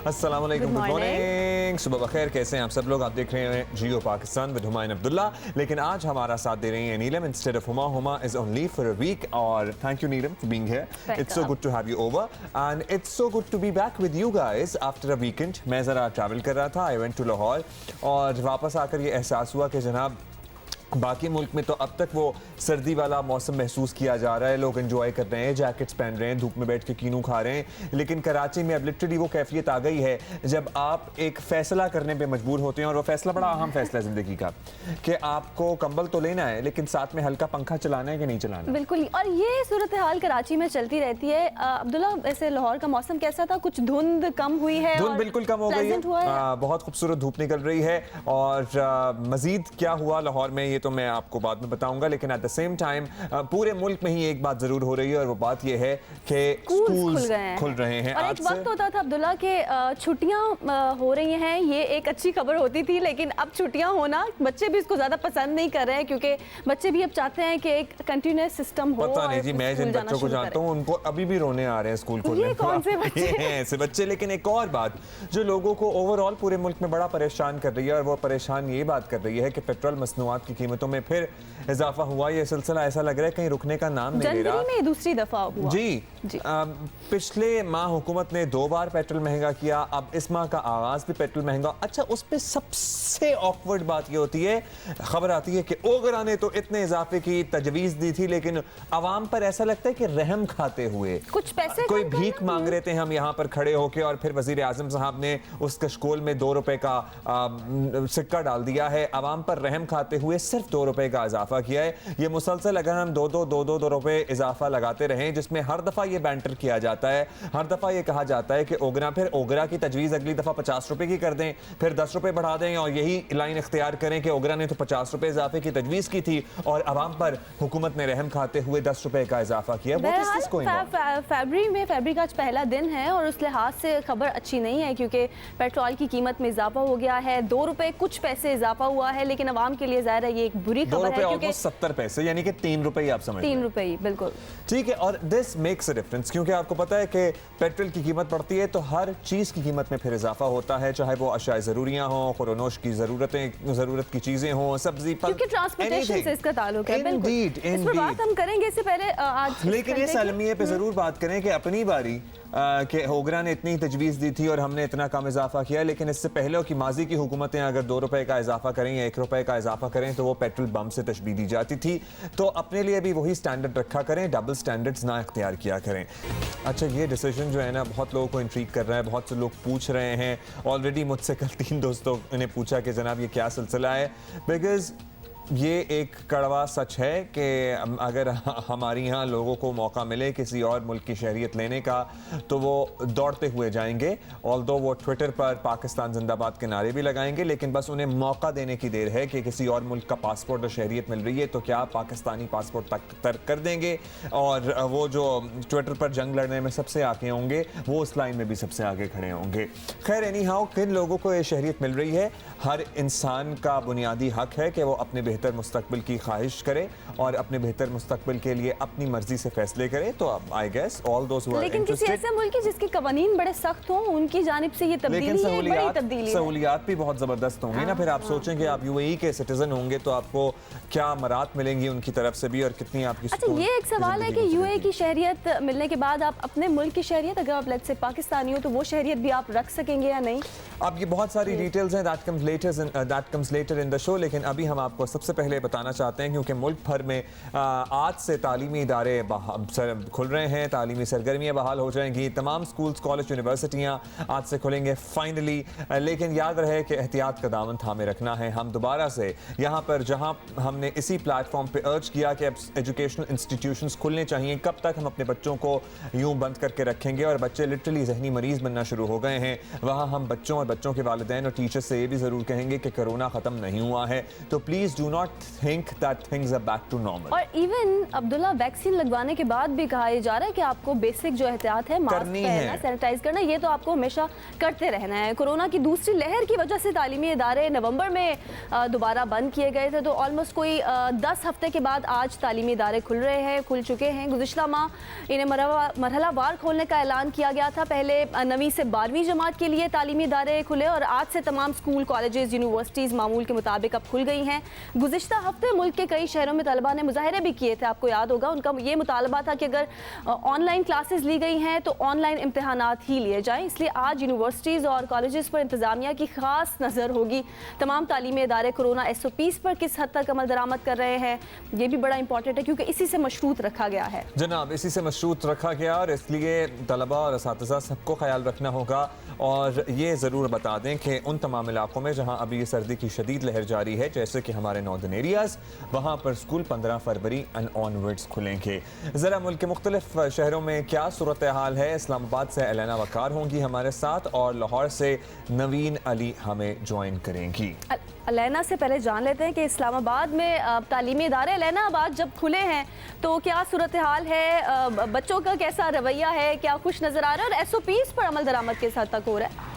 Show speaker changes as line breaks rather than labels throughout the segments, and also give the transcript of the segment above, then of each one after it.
अस्सलाम वालेकुम, good morning, सुबह बखैर। कैसे हैं आप सब लोग? आप देख रहे हैं जियो पाकिस्तान विद हुमायूं अब्दुल्ला। लेकिन आज हमारा साथ दे रही हैं Neelam instead of Huma. Huma is on leave for a week और thank you Neelam for being here. It's so good to have you over and it's so good to be back with you guys after a weekend. मैं ज़रा travel कर रहा था, I went to Lahore और वापस आकर ये एहसास हुआ कि जनाब बाकी मुल्क में तो अब तक वो सर्दी वाला मौसम महसूस किया जा रहा है, लोग एंजॉय कर रहे हैं, जैकेट्स पहन रहे हैं, धूप में बैठ के कीनू खा रहे हैं। लेकिन कराची में अब लिटरली वो कैफियत आ गई है जब आप एक फैसला करने पे मजबूर होते हैं, और वो फैसला बड़ा अहम फैसला है ज़िंदगी का कि आपको कंबल तो लेना है लेकिन साथ में हल्का पंखा चलाना है कि नहीं चलाना।
बिल्कुल, और ये सूरत हाल कराची में चलती रहती है। अब्दुल्ला, ऐसे लाहौर का मौसम कैसा था? कुछ धुंध कम हुई है?
धुंध बिल्कुल कम हो गई है, बहुत खूबसूरत धूप निकल रही है। और मजीद क्या हुआ लाहौर में ये तो मैं आपको बाद में बताऊंगा, लेकिन एट द सेम टाइम पूरे मुल्क में ही एक बात जरूर हो रही है और वो बात ये है कि स्कूल्स खुल रहे हैं।
और एक वक्त होता था अब्दुल्ला के छुट्टियां हो रही हैं, ये एक अच्छी खबर होती थी, लेकिन अब छुट्टियां होना बच्चे भी इसको ज्यादा पसंद नहीं कर रहे हैं, क्योंकि बच्चे भी अब चाहते हैं कि एक कंटिन्यूअस सिस्टम हो।
पता नहीं जी, मैं जिन बच्चों को जानता हूँ उनको अभी भी रोने आ रहे हैं स्कूल खोलने।
ये कौन से बच्चे
हैं ऐसे बच्चे? लेकिन एक और बात जो लोगों को ओवरऑल पूरे मुल्क में बड़ा परेशान कर रही है, और वो परेशान ये बात कर रही है कि पेट्रोल मसनूआत की कीमतों में फिर इजाफा हुआ। ये सिलसिला ऐसा लग रहा है कहीं रुकने का नाम नहीं ले रहा।
जनवरी में दूसरी दफा हुआ
जी। पिछले माह हुकूमत ने 2 बार पेट्रोल महंगा किया, अब इस माह का आगाज भी पेट्रोल महंगा। अच्छा, उस पे सबसे ऑकवर्ड बात ये होती है, खबर आती है कि ओगरा ने तो इतने इजाफे की तजवीज दी थी, लेकिन अवाम पर ऐसा लगता है कि रहम खाते हुए
कुछ पैसे
कोई भीख मांग रहे थे हम यहाँ पर खड़े होके, और फिर वजीर आजम साहब ने उस कशकोल में 2 रुपए का सिक्का डाल दिया है। अवाम पर रहम खाते हुए सिर्फ 2 रुपए का इजाफा किया है। ये मुसलसल अगर हम 2 रुपए इजाफा लगाते रहें, जिसमें हर दफा ये बैंटर किया जाता है, हर दफा ये कहा जाता है कि ओगरा, फिर ओगरा की तजवीज अगली दफा 50 रुपए की कर दें, फिर 10 रुपए बढ़ा दें, और यही लाइन इख्तियार करें कि ओगरा ने तो 50 रुपए इजाफे की तजवीज की थी और अवाम पर हुकूमत ने रहम खाते हुए 10 रुपए का इजाफा किया।
फरवरी का आज पहला दिन है और उस लिहाज से खबर अच्छी नहीं है, क्योंकि पेट्रोल की कीमत में इजाफा हो गया है। 2 रुपए कुछ पैसे इजाफा हुआ है, लेकिन अवाम के लिए ज़ाहिर है ये एक बुरी खबर है, क्योंकि
70 पैसे यानी कि 3 रुपए आप समझ
3 रुपए ही, बिल्कुल
ठीक है। और दिस मेक्स अ डिफरेंस, क्योंकि आपको पता है कि पेट्रोल की कीमत बढ़ती है तो हर चीज की कीमत में फिर इजाफा होता है, चाहे वो अशाए जरूरियां हों, खुरोनोश की ज़रूरत की चीजें हों, सब्जी, फल,
क्योंकि ट्रांसपोर्टेशन से इसका ताल्लुक है। बिल्कुल, इस पर बात हम करेंगे। इससे पहले आज
लेकिन इस अलमिये पे जरूर बात करें कि अपनी बारी कि ओगरा ने इतनी तजवीज़ दी थी और हमने इतना कम इजाफा किया, लेकिन इससे पहले कि माजी की हुकूमतें अगर 2 रुपए का इजाफा करें या 1 रुपए का इजाफा करें तो वो पेट्रोल बम से तशबीह दी जाती थी। तो अपने लिए भी वही स्टैंडर्ड रखा करें, डबल स्टैंडर्ड्स ना इख्तियार किया करें। अच्छा, ये डिसीजन जो है ना बहुत लोगों को इंट्रीग कर रहा है, बहुत से लोग पूछ रहे हैं। ऑलरेडी मुझसे कल 3 दोस्तों ने पूछा कि जनाब ये क्या सिलसिला है, बिकॉज ये एक कड़वा सच है कि अगर हमारे यहाँ लोगों को मौका मिले किसी और मुल्क की शहरियत लेने का तो वो दौड़ते हुए जाएंगे। ऑल्दो वो ट्विटर पर पाकिस्तान जिंदाबाद के नारे भी लगाएंगे, लेकिन बस उन्हें मौका देने की देर है कि किसी और मुल्क का पासपोर्ट और शहरियत मिल रही है तो क्या पाकिस्तानी पासपोर्ट तक तर्क कर देंगे, और वो जो ट्विटर पर जंग लड़ने में सबसे आगे होंगे वो उस लाइन में भी सबसे आगे खड़े होंगे। खैर, एनी हाउ, किन लोगों को ये शहरियत मिल रही है, हर इंसान का बुनियादी हक है कि वो अपने बेहतर मुस्तकबिल की ख्वाहिश करे और अपने बेहतर मुस्तकबिल के लिए अपनी मर्जी से फैसले करे। तो अब I guess all those who are
लेकिन किसी ऐसे मुल्क की जिसके कवानीन बड़े सख्त हों, उनकी जानिब से ये तब्दीली है, बड़ी तब्दीली है।
सहूलियात भी बहुत जबरदस्त होंगी ना। फिर आप सोचें कि आप यूएई के सिटीजन होंगे तो आपको क्या मरात मिलेंगी उनकी तरफ से भी, और कितनी आपकी।
अच्छा, ये एक सवाल है कि यूएई की शहरियत मिलने के बाद आप अपने मुल्क की शहरियत, अगर आप लेट्स से पाकिस्तानी हो, तो वो शहरियत भी आप रख सकेंगे या नहीं?
अब ये बहुत सारी डिटेल्स हैं, that comes later in the show, लेकिन अभी हम आपको सबसे पहले बताना चाहते हैं क्योंकि मुल्क भर में आज से तालीमी इदारे खुल रहे हैं, तालीमी सरगर्मियाँ बहाल हो जाएंगी, तमाम स्कूल्स, कॉलेज, यूनिवर्सिटियाँ आज से खुलेंगे फाइनली। लेकिन याद रहे कि एहतियात का दामन थामे रखना है। हम दोबारा से यहाँ पर जहाँ हमने इसी प्लेटफॉर्म पे अर्ज किया कि अब एजुकेशनल इंस्टीट्यूशंस खुलने चाहिए, कब तक हम अपने बच्चों को यूँ बंद करके रखेंगे और बच्चे लिटरली जहनी मरीज बनना शुरू हो गए हैं। वहाँ हम बच्चों और बच्चों के वालिदैन और टीचर्स से ये भी ज़रूर कहेंगे कि कोरोना ख़त्म नहीं हुआ है, तो please do not think that things are back to normal.
और इवन अब्दुल्ला वैक्सीन लगवाने के बाद भी कहा जा रहा है कि आपको बेसिक जो एहतियात है, मास्क
करनी
पहनना,
है।
सैनिटाइज करना, ये तो आपको हमेशा करते रहना है। कोरोना की दूसरी लहर की वजह से तालीमी इदारे नवंबर में दोबारा बंद किए गए थे, तो ऑलमोस्ट कोई 10 हफ्ते के बाद आज तालीमी इदारे खुल रहे हैं, खुल चुके हैं। गुज़िश्ता माह इन्हें मरहलावार खोलने का ऐलान किया गया था। पहले 9वीं से 12वीं जमात के लिए तालीमी इदारे खुले और आज से तमाम स्कूल, कॉलेजेस, यूनिवर्सिटीज़ मामूल के मुताबिक अब खुल गई हैं। गुज़िश्ता हफ्ते मुल्क के कई शहरों में तलबा ने मुजाहरे भी किए थे, आपको याद होगा। उनका ये मुतालबा था कि अगर ऑनलाइन क्लासेस ली गई हैं तो ऑनलाइन इम्तहानात ही लिए जाएं। इसलिए आज यूनिवर्सिटीज़ और कॉलेजेस पर इंतजामिया की खास नज़र होगी। तमाम तालीमी इदारे कोरोना SOPs पर किस हद तक अमल दरामद कर रहे हैं, ये भी बड़ा इंपॉर्टेंट है क्योंकि इसी से मशरूत रखा गया है।
जनाब, इसी से मशरूत रखा गया और इसलिए तलबा और असातिज़ा सबको ख्याल रखना होगा। और ये ज़रूर बता दें कि उन तमाम इलाकों में जहाँ अभी सर्दी की शदीद लहर जारी है, जैसे कि हमारे नॉर्दर्न एरियाज़, वहाँ पर स्कूल 15 फरवरी एंड ऑनवर्ड्स खुलेंगे। ज़रा मुल्क के मुख्तलिफ शहरों में क्या सूरत हाल है, इस्लामाबाद से एलेना वकार होंगी हमारे साथ और लाहौर से नवीन अली हमें ज्वाइन करेंगी।
एलेना से पहले जान लेते हैं कि इस्लामाबाद में तालीमी इदारे एलेना अब जब खुले हैं तो क्या सूरत हाल है, बच्चों का कैसा रवैया है, क्या खुश नज़र आ रहा है और SOPs पर अमल दरामद किस हद तक हो रहा है?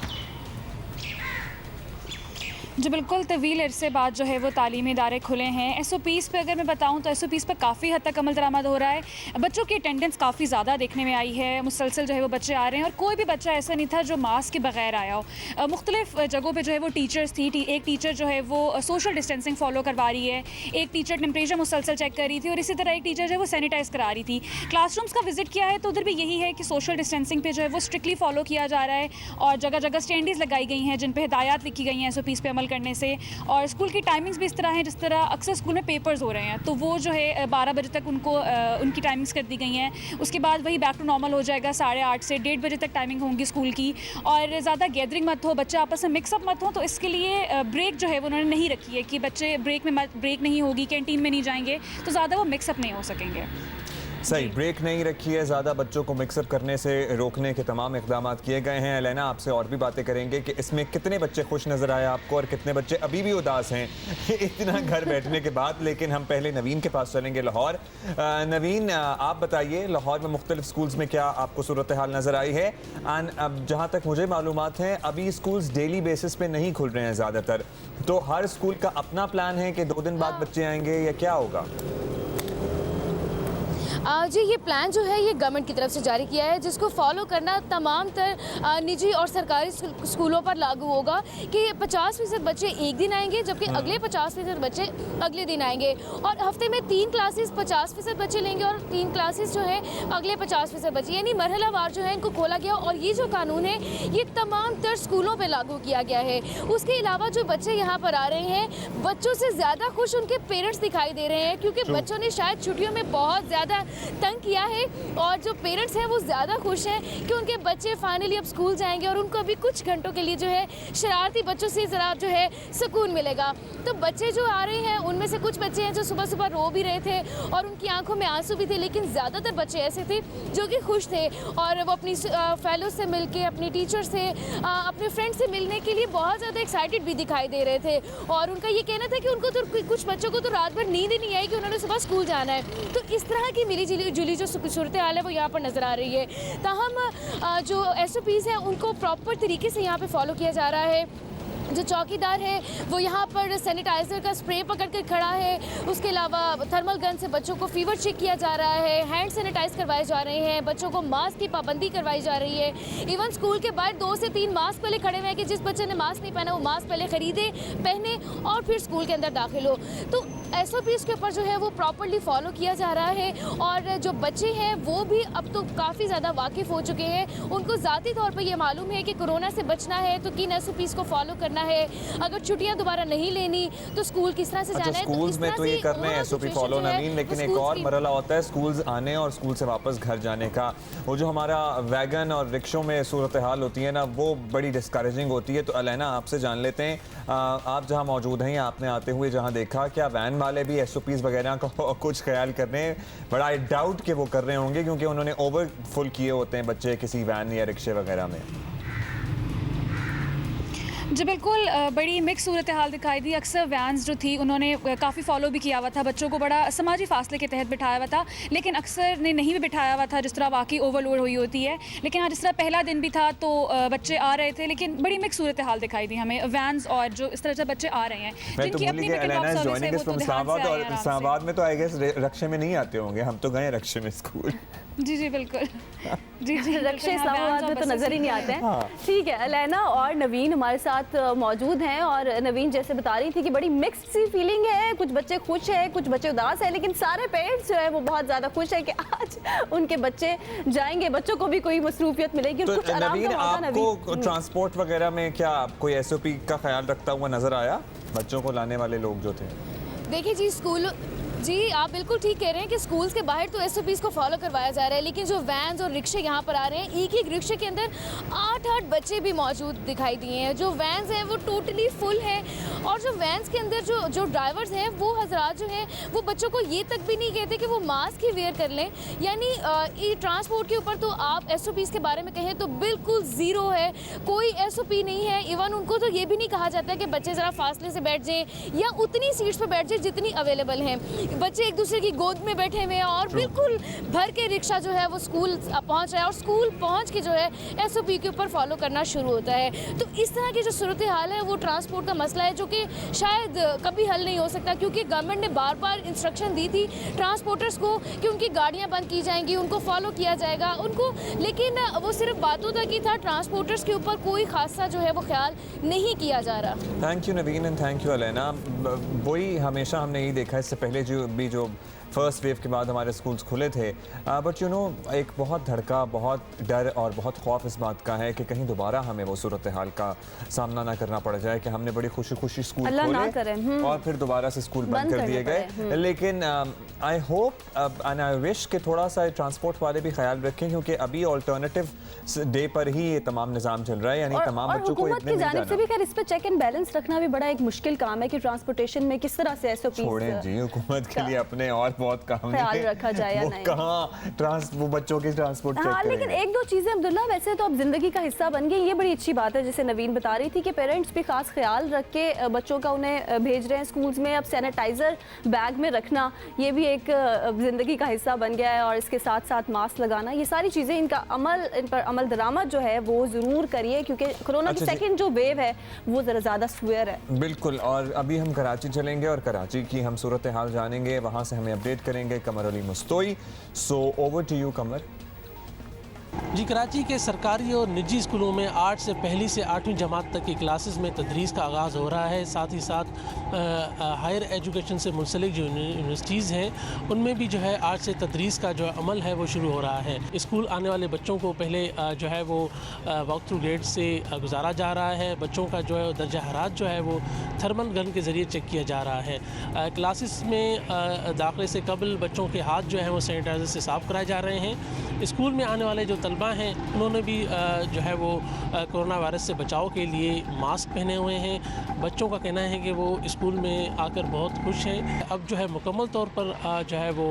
जी बिल्कुल, तवील अरसे बाद जो है वो तालीमी इदारे खुले हैं। SOPs पे अगर मैं बताऊं तो SOPs पर काफ़ी हद तक अमल दरामद हो रहा है। बच्चों की अटेंडेंस काफ़ी ज़्यादा देखने में आई है, मुसलसल जो है वो बच्चे आ रहे हैं और कोई भी बच्चा ऐसा नहीं था जो मास्क के बगैर आया हो। मुख्तलिफ जगहों पे जो है वो टीचर्स थी, एक टीचर जो है वो सोशल डिस्टेंसिंग फॉलो करवा रही है, एक टीचर टेम्परेचर मुसलसल चेक कर रही थी और इसी तरह एक टीचर जो है वो सैनिटाइज़ करा रही थी। क्लासरूम्स का विजिट किया है तो उधर भी यही है कि सोशल डिस्टेंसिंग पे जो है वो स्ट्रिक्टली फॉलो किया जा रहा है और जगह जगह स्टैंडीज़ लगाई गई हैं जिन पर हिदायत लिखी गई हैं SOPs पे अमल करने से। और स्कूल की टाइमिंग्स भी इस तरह हैं जिस तरह अक्सर स्कूल में पेपर्स हो रहे हैं तो वो जो है 12 बजे तक उनको उनकी टाइमिंग्स कर दी गई हैं। उसके बाद वही बैक टू नॉर्मल हो जाएगा, 8:30 से 1:30 बजे तक टाइमिंग होंगी स्कूल की। और ज़्यादा गैदरिंग मत हो, बच्चे आपस में मिक्सअप मत हो, तो इसके लिए ब्रेक जो है वो उन्होंने नहीं रखी है कि बच्चे ब्रेक नहीं होगी, कैंटीन में नहीं जाएंगे तो ज़्यादा वो मिक्सअप नहीं हो सकेंगे।
सही, ब्रेक नहीं रखी है, ज़्यादा बच्चों को मिक्सअप करने से रोकने के तमाम इक़दाम किए गए हैं। एलेना, आपसे और भी बातें करेंगे कि इसमें कितने बच्चे खुश नज़र आए आपको और कितने बच्चे अभी भी उदास हैं इतना घर बैठने के बाद। लेकिन हम पहले नवीन के पास चलेंगे, लाहौर। नवीन, आप बताइए लाहौर में मुख्तलिफ स्कूल्स में क्या आपको सूरत हाल नज़र आई है? एंड अब जहाँ तक मुझे मालूमात हैं अभी स्कूल्स डेली बेसिस पे नहीं खुल रहे हैं ज़्यादातर, तो हर स्कूल का अपना प्लान है कि 2 दिन बाद बच्चे आएंगे या क्या होगा?
जी, ये प्लान जो है ये गवर्नमेंट की तरफ से जारी किया है जिसको फॉलो करना तमाम निजी और सरकारी स्कूलों पर लागू होगा कि 50% बच्चे एक दिन आएंगे जबकि अगले 50% बच्चे अगले दिन आएंगे और हफ्ते में 3 क्लासेस 50% बच्चे लेंगे और 3 क्लासेस जो है अगले 50% बच्चे, यानी मरहलावार जो है इनको खोला गया। और ये जो कानून है ये तमाम तर स्कूलों पर लागू किया गया है। उसके अलावा जो बच्चे यहाँ पर आ रहे हैं, बच्चों से ज़्यादा खुश उनके पेरेंट्स दिखाई दे रहे हैं क्योंकि बच्चों ने शायद छुट्टियों में बहुत ज़्यादा तंग किया है और जो पेरेंट्स हैं वो ज़्यादा खुश हैं कि उनके बच्चे फाइनली अब स्कूल जाएंगे और उनको अभी कुछ घंटों के लिए जो है शरारती बच्चों से ज़रा जो है सुकून मिलेगा। तो बच्चे जो आ रहे हैं उनमें से कुछ बच्चे हैं जो सुबह सुबह रो भी रहे थे और उनकी आंखों में आंसू भी थे, लेकिन ज़्यादातर बच्चे ऐसे थे जो कि खुश थे और वो अपनी फेलो से मिल के, अपनी टीचर से, अपने फ्रेंड से मिलने के लिए बहुत ज़्यादा एक्साइटेड भी दिखाई दे रहे थे। और उनका ये कहना था कि उनको तो कुछ बच्चों को तो रात भर नींद ही नहीं आई कि उन्होंने सुबह स्कूल जाना है। तो इस तरह की मिली जुली जो सूरत हाल है वो यहाँ पर नज़र आ रही है। ताहम जो SOPs हैं उनको प्रॉपर तरीके से यहाँ पे फॉलो किया जा रहा है। जो चौकीदार है वो यहाँ पर सैनिटाइज़र का स्प्रे पकड़ कर खड़ा है, उसके अलावा थर्मल गन से बच्चों को फीवर चेक किया जा रहा है, हैंड सैनिटाइज करवाए जा रहे हैं, बच्चों को मास्क की पाबंदी करवाई जा रही है। इवन स्कूल के बाहर 2 से 3 मास्क पहले खड़े हुए हैं कि जिस बच्चे ने मास्क नहीं पहना वो मास्क पहले खरीदे, पहने और फिर स्कूल के अंदर दाखिल हो। तो SOPs के ऊपर जो है वो प्रॉपरली फॉलो किया जा रहा है और जो बच्चे हैं वो भी अब तो काफ़ी ज़्यादा वाकिफ़ हो चुके हैं। उनको ज़ाती तौर पर ये मालूम है कि कोरोना से बचना है तो किन SOPs को फॉलो करना है, अगर छुट्टियां दोबारा नहीं लेनी तो स्कूल किस तरह से जाना है।
स्कूल्स में तो ये करने हैं SOP फॉलो नवीन, लेकिन एक और मरहला होता है स्कूल्स आने और स्कूल से वापस घर जाने का। वो जो हमारा वैगन और रिक्शों में सूरत हाल होती है ना, वो बड़ी डिस्करेजिंग होती है। तो एलेना, आपसे जान लेते हैं, आप जहाँ मौजूद हैं, आपने आते हुए जहाँ देखा, क्या वैन वाले भी SOPs वगैरह का कुछ ख्याल कर रहे हैं? बड़ा आई डाउट कि वो कर रहे होंगे क्योंकि उन्होंने ओवर फुल किए होते हैं बच्चे किसी वैन या रिक्शे वगैरह में।
जी बिल्कुल, बड़ी मिक्स सूरत हाल दिखाई दी। अक्सर वैन्स जो थी उन्होंने काफ़ी फॉलो भी किया हुआ था, बच्चों को बड़ा समाजी फासले के तहत बिठाया हुआ था, लेकिन अक्सर ने नहीं भी बिठाया हुआ था जिस तरह वाकई ओवरलोड हुई होती है। लेकिन आज जिस तरह पहला दिन भी था तो बच्चे आ रहे थे, लेकिन बड़ी मिक्स सूरत हाल दिखाई दी हमें वैन्स और जो इस तरह से बच्चे आ रहे हैं
मैं तो
जिनकी
भूल
अपनी
गया
ticket
Alana
box
is
service है,
जॉइनिंग अस
वो तो
फ्रॉम
ध्यान से
इस्लामाबाद,
आए
और
आराम से।
इस्लामाबाद में तो आई गेस रक्षे में नहीं आते होंगे, हम तो गए रक्षे में स्कूल।
जी जी बिल्कुल। जी जी
रक्षा इस्लामाबाद में तो नजर ही नहीं आते हैं।
हाँ।
ठीक है, अलैना और नवीन हमारे साथ मौजूद हैं और नवीन जैसे बता रही थी कि बड़ी मिक्स्ड सी फीलिंग है, कुछ बच्चे खुश हैं, कुछ बच्चे उदास हैं, लेकिन सारे पेरेंट्स जो है वो बहुत ज्यादा खुश है कि आज उनके बच्चे जाएंगे, बच्चों को भी कोई मसरूफियत मिलेगी।
तो
कुछ आराम
नवीन,
का मौका
आपको ट्रांसपोर्ट वगैरह में क्या कोई एसओपी का ख्याल रखता हुआ नजर आया बच्चों को लाने वाले लोग जो थे?
देखिए जी, स्कूल जी आप बिल्कुल ठीक कह रहे हैं कि स्कूल्स के बाहर तो एसओपीज़ को फॉलो करवाया जा रहा है, लेकिन जो वैन्स और रिक्शे यहाँ पर आ रहे हैं, एक एक रिक्शे के अंदर 8-8 बच्चे भी मौजूद दिखाई दिए हैं। जो वैन्स हैं वो टोटली फुल हैं और जो वैन्स के अंदर जो ड्राइवर्स हैं वो हजरात जो हैं वो बच्चों को ये तक भी नहीं कहते कि वो मास्क ही वेयर कर लें। यानी ये ट्रांसपोर्ट के ऊपर तो आप एसओपीज़ के बारे में कहें तो बिल्कुल ज़ीरो है, कोई एसओपी नहीं है। इवन उनको तो ये भी नहीं कहा जाता है कि बच्चे ज़रा फासले से बैठ जाएँ या उतनी सीट्स पर बैठ जाए जितनी अवेलेबल हैं। बच्चे एक दूसरे की गोद में बैठे हुए हैं और बिल्कुल भर के रिक्शा जो है वो स्कूल पहुंच रहा है और स्कूल पहुंच के जो है एसओपी के ऊपर फॉलो करना शुरू होता है। तो इस तरह की जो सूरत हाल है वो ट्रांसपोर्ट का मसला है जो कि शायद कभी हल नहीं हो सकता, क्योंकि गवर्नमेंट ने बार बार इंस्ट्रक्शन दी थी ट्रांसपोर्टर्स को कि उनकी गाड़ियाँ बंद की जाएंगी, उनको फॉलो किया जाएगा उनको, लेकिन वो सिर्फ बातों तक ही था। ट्रांसपोर्टर्स के ऊपर कोई खासा जो है वो ख्याल नहीं किया जा रहा।
Thank you Naveen and thank you Alaina. वही हमेशा हमने यही देखा, इससे पहले जो फर्स्ट वेव के बाद हमारे स्कूल्स खुले थे, बट यू नो एक बहुत धड़का, बहुत डर और बहुत खौफ इस बात का है कि कहीं दोबारा हमें वो सूरत हाल का सामना ना करना पड़ जाए कि हमने बड़ी खुशी खुशी स्कूल खोले और फिर दोबारा से स्कूल बंद कर दिए गए। लेकिन I hope and I wish कि थोड़ा सा ट्रांसपोर्ट वाले भी ख्याल रखें, क्योंकि अभी ऑल्टरनेटिव डे पर ही ये तमाम निज़ाम चल रहा है, यानी तमाम बच्चों को
हुकूमत की जानिब से भी खैर इस पे चेक एंड बैलेंस रखना भी बड़ा एक मुश्किल काम है कि ट्रांसपोर्टेशन में किस तरह से एसओपी
छोड़ें जी, हुकूमत के लिए अपने और बहुत काम
ख्याल रखा जाए या नहीं।
कहाँ वो बच्चों के ट्रांसपोर्ट चेक
हाँ, लेकिन एक दो चीजें अब्दुल्ला वैसे तो अब जिंदगी का हिस्सा बन गई, ये बड़ी अच्छी बात है। जैसे नवीन बता रही थी कि पेरेंट्स भी खास ख्याल रख के बच्चों का उन्हें भेज रहे हैं स्कूल्स में। अब सैनिटाइजर बैग में रखना ये भी एक जिंदगी का हिस्सा बन गया है और इसके साथ साथ मास्क लगाना, ये सारी चीजें इन पर अमल दरामद जो है वो जरूर करिए, क्योंकि कोरोना की सेकंड जो वेव है वो जरा ज्यादा स्वेयर है।
बिल्कुल। और अभी हम कराची चलेंगे और कराची की हम सूरत हाल जानेंगे, वहाँ से हमें अपडेट करेंगे Qamar Ali Mustoi. So over to you Qamar.
जी, कराची के सरकारी और निजी स्कूलों में 8 से पहली से 8वीं जमात तक की क्लासेस में तदरीस का आगाज़ हो रहा है। साथ ही साथ हायर एजुकेशन से मुंसलिक जो यूनिवर्सिटीज़ हैं उनमें भी जो है आज से तदरीस का जो अमल है वो शुरू हो रहा है। स्कूल आने वाले बच्चों को पहले जो है वो वॉक थ्रू गेट से गुजारा जा रहा है। बच्चों का जो है दर्जा हरारत जो है वो थर्मल गन के ज़रिए चेक किया जा रहा है। क्लासेस में दाखिले से कबल बच्चों के हाथ जो है वो सैनिटाइज़र से साफ़ कराए जा रहे हैं। स्कूल में आने वाले जो तलबा हैं उन्होंने भी जो है वो कोरोना वायरस से बचाव के लिए मास्क पहने हुए हैं। बच्चों का कहना है कि वो स्कूल में आकर बहुत खुश हैं। अब जो है मुकम्मल तौर पर जो है वो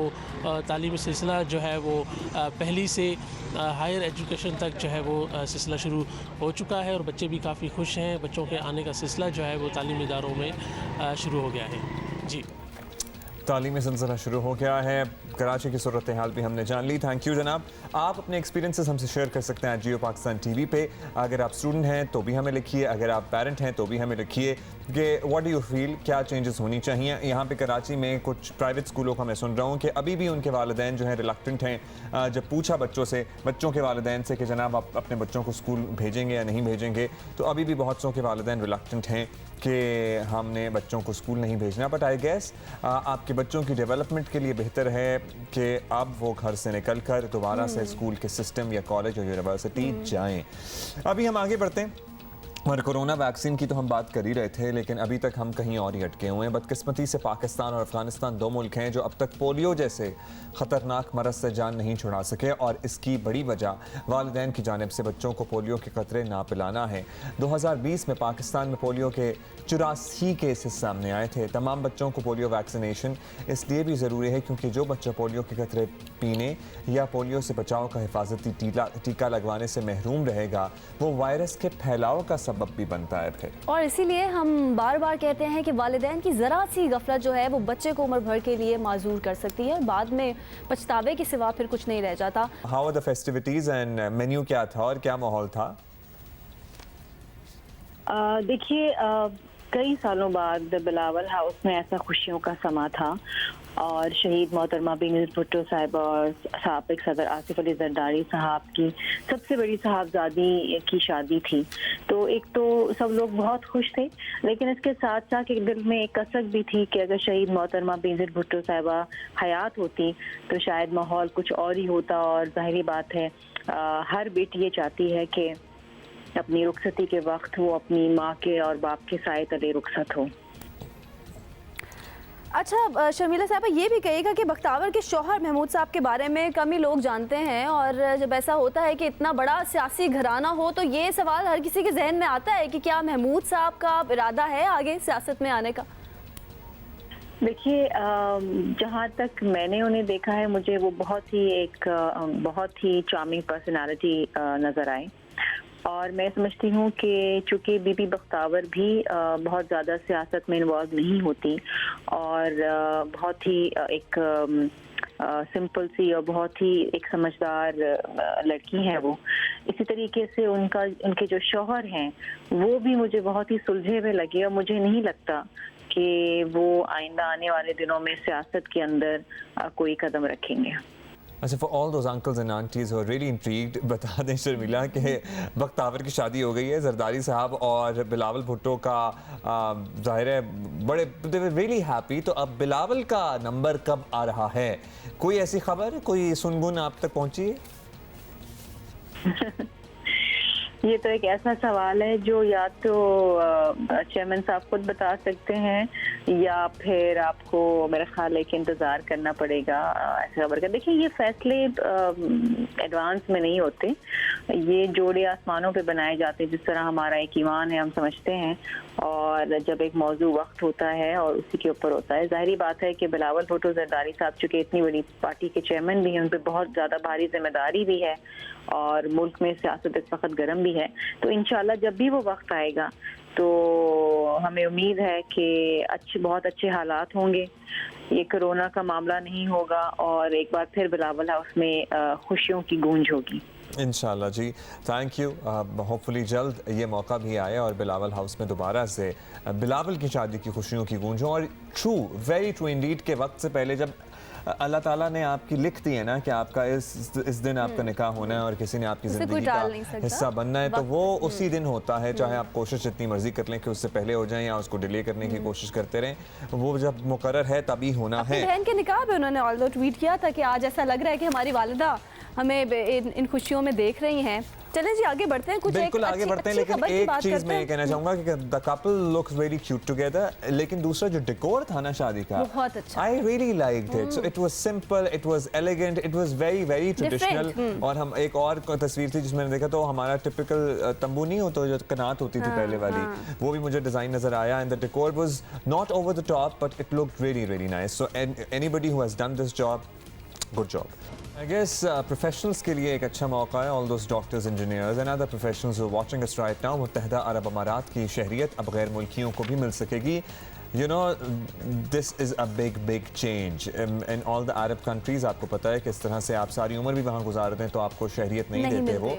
तालीमी सिलसिला जो है वो पहली से हायर एजुकेशन तक जो है वो सिलसिला शुरू हो चुका है और बच्चे भी काफ़ी खुश हैं। बच्चों के आने का सिलसिला जो है वो तालीमी इदारों में शुरू हो गया है। जी,
तालीमी सिलसिला शुरू हो गया है। कराची की सूरत हाल भी हमने जान ली। थैंक यू जनाब। आप अपने एक्सपीरियंसेस हमसे शेयर कर सकते हैं जियो पाकिस्तान टीवी पे। अगर आप स्टूडेंट हैं तो भी हमें लिखिए, अगर आप पेरेंट हैं तो भी हमें लिखिए कि व्हाट डू यू फील, क्या चेंजेस होनी चाहिए। यहाँ पे कराची में कुछ प्राइवेट स्कूलों का मैं सुन रहा हूँ कि अभी भी उनके वालिदैन जो हैं रिलक्टेंट हैं। जब पूछा बच्चों के वालिदैन से कि जनाब आप अपने बच्चों को स्कूल भेजेंगे या नहीं भेजेंगे, तो अभी भी बहुत सौ के वालिदैन रिलक्टेंट हैं कि हमने बच्चों को स्कूल नहीं भेजना। बट आई गेस आपके बच्चों की डेवलपमेंट के लिए बेहतर है कि अब वो घर से निकल कर दोबारा से स्कूल के सिस्टम या कॉलेज और यूनिवर्सिटी जाएं। अभी हम आगे बढ़ते हैं और कोरोना वैक्सीन की तो हम बात कर ही रहे थे, लेकिन अभी तक हम कहीं और ही अटके हुए हैं। बदकिस्मती से पाकिस्तान और अफगानिस्तान दो मुल्क हैं जो अब तक पोलियो जैसे ख़तरनाक मरज़ से जान नहीं छुड़ा सके, और इसकी बड़ी वजह वालिदैन की जानिब से बच्चों को पोलियो के क़तरे ना पिलाना है। 2020 में पाकिस्तान में पोलियो के 84 केसेस सामने आए थे। तमाम बच्चों को पोलियो वैक्सीनेशन इसलिए भी ज़रूरी है क्योंकि जो बच्चा पोलियो के क़तरे पीने या पोलियो से बचाव का हिफाजती टीका लगवाने से महरूम रहेगा, वो वायरस के फैलाव का सबब भी बनता है फिर।
और इसीलिए हम बार बार कहते हैं कि वालिदैन की ज़रा सी गफलत जो है वो बच्चे को उम्र भर के लिए माजूर कर सकती है और बाद में पछतावे के सिवा फिर कुछ नहीं रह जाता।
How are the festivities and menu क्या था और क्या माहौल था?
देखिए, कई सालों बाद बिलावल हाउस में ऐसा खुशियों का समा था और शहीद मोहतरमा बेनज़ीर भुट्टो साहिबा और साबिक सदर आसिफ अली जरदारी साहब की सबसे बड़ी साहबजादी की शादी थी। तो एक तो सब लोग बहुत खुश थे, लेकिन इसके साथ साथ एक दिल में एक कसक भी थी कि अगर शहीद मोहतरमा बेनज़ीर भुट्टो साहिबा हयात होती तो शायद माहौल कुछ और ही होता। और जाहिर बात है, हर बेटी ये चाहती है कि अपनी रुखसती के वक्त वो अपनी माँ के और बाप के साए तले रुखसत हो।
अच्छा शर्मिला साहबा, ये भी कहिएगा कि बख्तावर के शौहर महमूद साहब के बारे में कम ही लोग जानते हैं और जब ऐसा होता है कि इतना बड़ा सियासी घराना हो तो ये सवाल हर किसी के जहन में आता है कि क्या महमूद साहब का इरादा है आगे सियासत में आने का?
देखिए, जहाँ तक मैंने उन्हें देखा है, मुझे वो बहुत ही चार्मिंग पर्सनालिटी नज़र आए और मैं समझती हूँ कि चूँकि बीबी बख्तावर भी बहुत ज़्यादा सियासत में इन्वॉल्व नहीं होती और बहुत ही एक सिंपल सी और बहुत ही एक समझदार लड़की हैं वो, इसी तरीके से उनके जो शौहर हैं वो भी मुझे बहुत ही सुलझे हुए लगे और मुझे नहीं लगता कि वो आइंदा आने वाले दिनों में सियासत के अंदर कोई कदम रखेंगे।
अच्छा, for all those uncles and aunties who are really intrigued, बता दें शर्मिला कि बख्तावर की शादी हो गई है जरदारी साहब और बिलावल भुट्टो का। जाहिर है बड़े दे वर रियली हैप्पी। तो अब बिलावल का नंबर कब आ रहा है? कोई ऐसी खबर, कोई सुनगुन आप तक पहुंची है?
ये तो एक ऐसा सवाल है जो या तो चेयरमैन साहब खुद बता सकते हैं या फिर आपको मेरा ख्याल है कि इंतज़ार करना पड़ेगा ऐसे खबर का। देखिए, ये फैसले एडवांस में नहीं होते, ये जोड़े आसमानों पे बनाए जाते हैं, जिस तरह हमारा एक ईमान है हम समझते हैं। और जब एक मौजू वक्त होता है और उसी के ऊपर होता है, जाहिर बात है कि बिलावल भुट्टो जरदारी साहब चूँकि इतनी बड़ी पार्टी के चेयरमैन भी हैं, उन पर बहुत ज़्यादा भारी जिम्मेदारी भी है और मुल्क में सियासत इस वक्त गर्म भी है। तो इंशाल्लाह जब भी वो वक्त आएगा तो हमें उम्मीद है कि बहुत अच्छे हालात होंगे, ये कोरोना का मामला नहीं होगा और एक बार फिर बिलावल हाउस में खुशियों की गूंज होगी।
इंशाल्लाह जी, थैंक यू। होपफुली जल्द ये मौका भी आए और बिलावल हाउस में दोबारा से बिलावल की शादी की खुशियों की गूंज हो। और ट्रू, वेरी ट्रू इंडीड के वक्त से पहले जब अल्लाह ताला ने आपकी लिख दी है ना कि आपका इस दिन आपका निकाह होना है और किसी ने आपकी ज़िंदगी का हिस्सा बनना है, तो वो उसी दिन होता है, चाहे आप कोशिश जितनी मर्जी कर लें कि उससे पहले हो जाएं या उसको डिले करने की कोशिश करते रहें, वो जब मुकर्रर है तभी होना है।
बहन के निकाह पे उन्होंने ऑल्दो ट्वीट किया था कि आज ऐसा लग रहा है कि हमारी वालिदा हमें इन खुशियों में देख रही हैं। चलें जी, आगे बढ़ते हैं। कुछ
बिल्कुल आगे बढ़ते हैं, लेकिन एक चीज मैं ये कहना चाहूंगा कि the couple looks very cute together, लेकिन दूसरा जो डेकोर था ना शादी का,
बहुत अच्छा,
I really liked it. So it was simple, it was elegant, it was very very traditional. और हम एक और तस्वीर थी जिसमें देखा तो हमारा टिपिकल तंबू नहीं होता जो कनात होती थी पहले वाली, वो भी मुझे डिजाइन नजर आया। And the decor was not over the top but it looked really really nice. So anybody who has done this job, good job. I guess professionals के लिए एक अच्छा मौका है। All those doctors, engineers and other professionals who are watching us right now, मुत्तहिदा अरब अमारात की शहरियत अब गैर मुल्कियों को भी मिल सकेगी। You know, this is a big change in all the Arab countries। आपको पता है किस तरह से आप सारी उम्र भी वहाँ गुजारते हैं तो आपको शहरियत नहीं देते वो,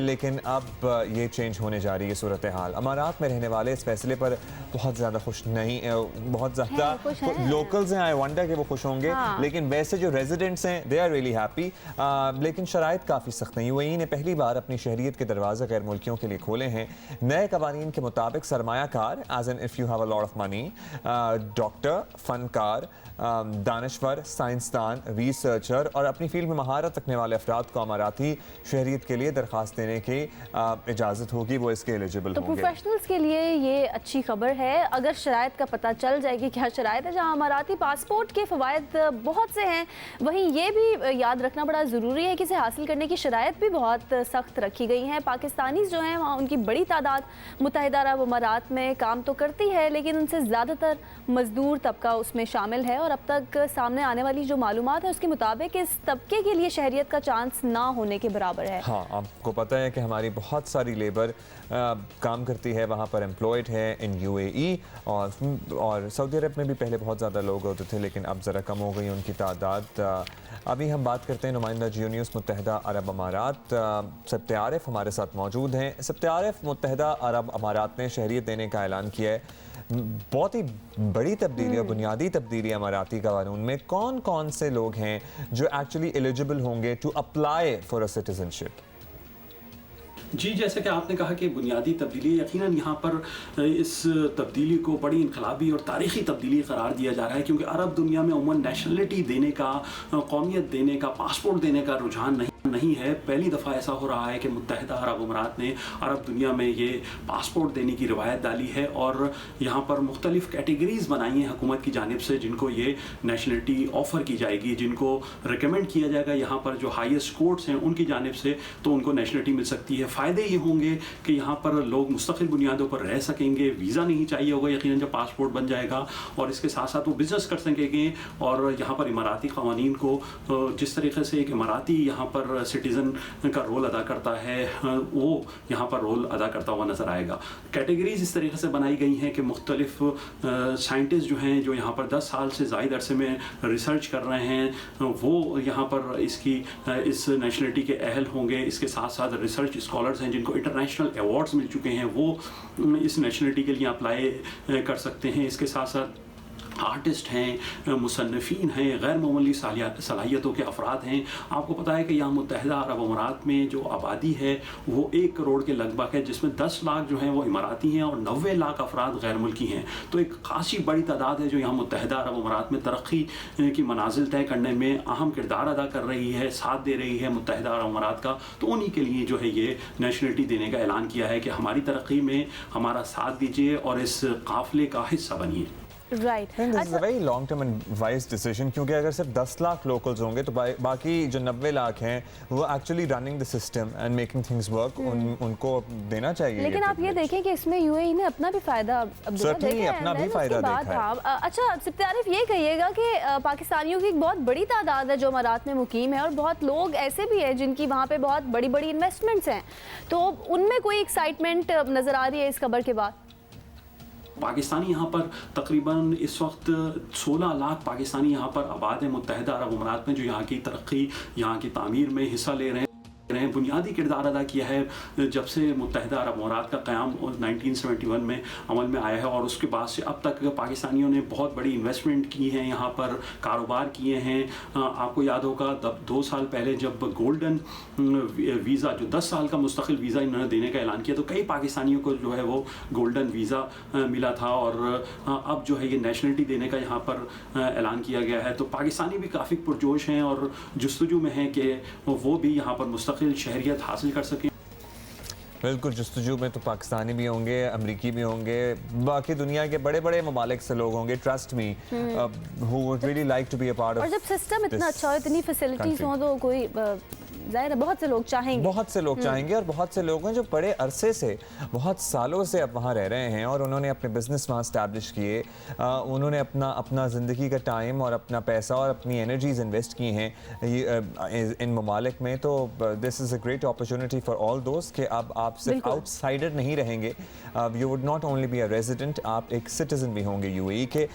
लेकिन अब ये चेंज होने जा रही है सूरत हाल। अमारात में रहने वाले इस फैसले पर बहुत ज़्यादा खुश नहीं, बहुत ज़्यादा लोकल्स हैं, आई वंडर कि वो खुश होंगे, लेकिन वैसे जो रेजिडेंट्स हैं दे आर रियली हैप्पी। लेकिन शराइत काफ़ी सख्त नहीं। यूएई ने पहली बार अपनी शहरियत के दरवाजे गैर मुल्कियों के लिए खोले हैं। नए कवानीन के मुताबिक सरमायाकार, as an if you have a lot of money, doctor, फनकार, दानश्वर, साइंसदान, रिसर्चर और अपनी फील्ड में महारत रखने वाले अफराद को अमाराती शहरियत के लिए दरख्वास्त देने की इजाज़त होगी, वो इसके एलिजिबल
तो
होंगे।
प्रोफेशनल्स के लिए ये अच्छी खबर है अगर शराइत का पता चल जाएगी क्या शराइत है। जहाँ अमाराती पासपोर्ट के फ़वाइद बहुत से हैं, वहीं ये भी याद रखना बड़ा ज़रूरी है कि इसे हासिल करने की शराइत भी बहुत सख्त रखी गई हैं। पाकिस्तानी जो हैं वहाँ उनकी बड़ी तादाद मुत्तहिदा अरब अमारात में काम तो करती है, लेकिन उनसे ज़्यादातर मज़दूर तबका उसमें शामिल है और अब तक सामने आने वाली जो मालूमात है उसके मुताबिक इस तबके के लिए शहरियत का चांस ना होने के बराबर है।
हाँ, आपको पता है कि हमारी बहुत सारी लेबर काम करती है वहाँ पर, एम्प्लॉयड है इन UAE और सऊदी अरब में भी पहले बहुत ज़्यादा लोग होते थे, लेकिन अब ज़रा कम हो गई उनकी तादाद। अभी हम बात करते हैं नुमाइंदा जियो न्यूज़ मुत्तहिदा अरब अमारात सब्त आरिफ हमारे साथ मौजूद हैं। सब्त आरिफ, मुत्तहिदा अरब अमारात ने शहरियत देने का ऐलान किया है। बहुत ही बड़ी तब्दीली और बुनियादी तब्दीली अमाराती कानून में कौन कौन से लोग हैं जो एक्चुअली एलिजिबल होंगे to apply for a citizenship?
जी, जैसे कि आपने कहा कि बुनियादी तब्दीली, यकीनन यहाँ पर इस तब्दीली को बड़ी इनकलाबी और तारीख़ी तब्दीली करार दिया जा रहा है, क्योंकि अरब दुनिया में उमूमन नेशनलिटी देने का, कौमियत देने का, पासपोर्ट देने का रुझान नहीं है। पहली दफ़ा ऐसा हो रहा है कि मुत्तहिदा अरब अमारात ने अरब दुनिया में ये पासपोर्ट देने की रिवायत डाली है और यहाँ पर मुख्तलिफ कैटेगरीज़ बनाई हैं हुकूमत की जानिब से, जिनको ये नेशनलिटी ऑफ़र की जाएगी, जिनको रिकमेंड किया जाएगा यहाँ पर जो हाईएस्ट कोर्ट्स हैं उनकी जानिब से, तो उनको नेशनलिटी मिल सकती है। फ़ायदे ये होंगे कि यहाँ पर लोग मुस्तकिल बुनियादों पर रह सकेंगे, वीज़ा नहीं चाहिए होगा यकीनन जब पासपोर्ट बन जाएगा, और इसके साथ साथ वो बिज़नेस कर सकेंगे। और यहाँ पर इमाराती क़वानीन को जिस तरीके से एक इमाराती यहाँ पर सिटीज़न का रोल अदा करता है वो यहाँ पर रोल अदा करता हुआ नज़र आएगा। कैटेगरीज इस तरीके से बनाई गई हैं कि मुख्तलिफ साइंटिस्ट जो हैं, जो यहाँ पर 10 साल से ज़ायद अरसे में रिसर्च कर रहे हैं, वो यहाँ पर इस नेशनलिटी के अहल होंगे। इसके साथ साथ रिसर्च स्कॉलर्स हैं जिनको इंटरनेशनल अवार्ड्स मिल चुके हैं, वो इस नेशनलिटी के लिए अप्लाई कर सकते हैं। इसके साथ साथ आर्टिस्ट हैं, मुसन्निफ़ीन हैं, गैर मामूली सलाहियतों के अफराद हैं। आपको पता है कि यहाँ मुत्तहिदा अरब अमारात में जो आबादी है वो 1 करोड़ के लगभग है, जिसमें 10 लाख जो हैं वो इमाराती हैं और 90 लाख अफराद गैर मुल्की हैं। तो एक खासी बड़ी तादाद है जो यहाँ मुत्तहिदा अरब अमारात में तरक्की की मनाजिल तय करने में अहम किरदार अदा कर रही है, साथ दे रही है मुत्तहिदा अरब अमारात का। तो उन्हीं के लिए जो है ये नेशनलिटी देने का ऐलान किया है कि हमारी तरक्की में हमारा साथ दीजिए और इस काफ़िले का हिस्सा बनिए।
Right,
this is a very long term and wise decision, क्योंकि अगर सिर्फ 10 लाख लोकल्स होंगे तो बाकी जो 90 लाख हैं वो actually running the system and making things work, उनको देना चाहिए।
लेकिन आप ये देखें कि इसमें UAE ने अपना भी फायदा
अपना भी फायदा देखा है।
अच्छा, सब्त आरिफ, ये कहिएगा कि पाकिस्तानियों की एक बहुत बड़ी तादाद है जो अमारात में मुकीम है और बहुत लोग ऐसे भी हैं जिनकी वहाँ पे बहुत बड़ी बड़ी इन्वेस्टमेंट्स हैं, तो उनमें कोई एक्साइटमेंट नज़र आ रही है इस खबर के बाद?
पाकिस्तानी यहाँ पर तकरीबन इस वक्त 16 लाख पाकिस्तानी यहाँ पर आबाद हैं मुत्तहिदा अरब अमारात में, जो यहाँ की तरक्की, यहाँ की तामीर में हिस्सा ले रहे हैं, बुनियादी किरदार अदा किया है। जब से मुत्तहिदा अरब अमारात का क़याम 1971 में अमल में आया है और उसके बाद से अब तक पाकिस्तानियों ने बहुत बड़ी इन्वेस्टमेंट की है, यहाँ पर कारोबार किए हैं। आपको याद होगा 2 साल पहले जब गोल्डन वीज़ा, जो 10 साल का मुस्तकिल वीज़ा इन्होंने देने का ऐलान किया, तो कई पाकिस्तानियों को जो है वो गोल्डन वीज़ा मिला था और अब जो है ये नेशनलिटी देने का यहाँ पर ऐलान किया गया है। तो पाकिस्तानी भी काफ़ी पुरजोश हैं और जुस्तजू में हैं कि वो भी यहाँ पर मुस्तकिल शहरियत हासिल कर सकें।
बिल्कुल, जुस्तजू में तो पाकिस्तानी भी होंगे, अमरीकी भी होंगे, बाकी दुनिया के बड़े बड़े ममालिक से लोग होंगे, trust me, who would really like to be a part of।
और जब सिस्टम इतना अच्छा हो, इतनी फैसिलिटीज हो, तो कोई ज़ाहिर है बहुत से लोग चाहेंगे, और बहुत से लोग हैं जो बड़े अरसे से, बहुत सालों से अब वहाँ रह रहे हैं और उन्होंने अपने बिजनेस वहाँ स्टैब्लिश किए, उन्होंने अपना ज़िंदगी का टाइम और अपना पैसा और अपनी एनर्जीज इन्वेस्ट की हैं इन ममालिक में। तो this is a great opportunity for all दोस्त कि अब आप सिर्फ आउटसाइडर नहीं रहेंगे, you would not only be a resident, आप एक सिटीजन भी होंगे UAE के।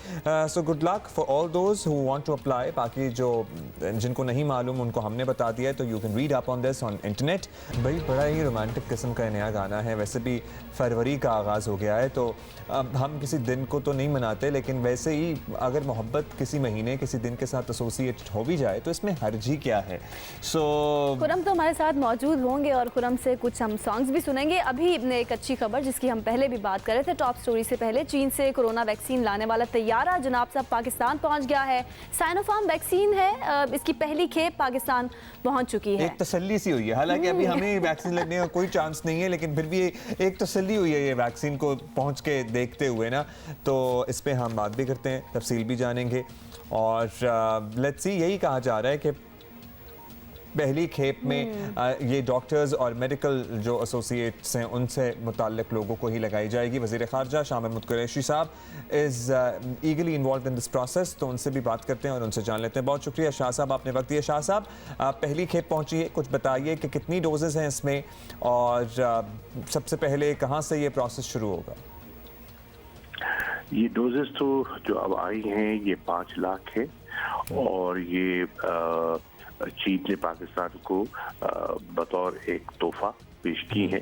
So good luck for all those who want to apply. बाकी जिनको नहीं मालूम उनको हमने बता दिया है, तो you can read up on this on internet. भाई बड़ा ही रोमांटिक किस्म का नया गाना है, वैसे भी फरवरी का आगाज़ हो गया है, तो अब हम किसी दिन को तो नहीं मनाते, लेकिन वैसे ही अगर मोहब्बत किसी महीने, किसी दिन के साथ एसोसिएट हो भी जाए तो इसमें हर्जी क्या है। सो खुरम तो हमारे साथ मौजूद होंगे और खुरम से कुछ हम सॉन्ग्स भी सुनेंगे। अभी एक अच्छी खबर जिसकी हम पहले भी बात कर रहे थे टॉप स्टोरी से पहले, चीन से कोरोना वैक्सीन लाने वाला तैयारा जनाब साहब पाकिस्तान पहुंच गया है। साइनोफार्म वैक्सीन है, इसकी पहली खेप पाकिस्तान पहुंच चुकी है।
एक तसल्ली सी हुई है, हालांकि अभी हमें वैक्सीन लगने का कोई चांस नहीं है, लेकिन फिर भी एक तसल्ली हुई है ये वैक्सीन को पहुंच के देखते हुए ना। तो इस पे हम बात भी करते हैं, तफसील भी जानेंगे और लेट्स सी, यही कहा जा रहा है कि पहली खेप में ये डॉक्टर्स और मेडिकल जो एसोसिएट्स हैं उनसे मुताल्लिक लोगों को ही लगाई जाएगी। वज़ीर ख़ारजा शाह महमूद कुरैशी साहब is eagerly involve in this process, तो उनसे भी बात करते हैं और उनसे जान लेते हैं। बहुत शुक्रिया शाह साहब, आपने वक्त दिया। शाह साहब, पहली खेप पहुंची है, कुछ बताइए कि कितनी डोजेज़ हैं इसमें और सबसे पहले कहाँ से ये प्रोसेस शुरू होगा?
ये डोजेस तो जो अब आई हैं ये 5 लाख है और ये चीन ने पाकिस्तान को बतौर एक तोहफा पेश की है,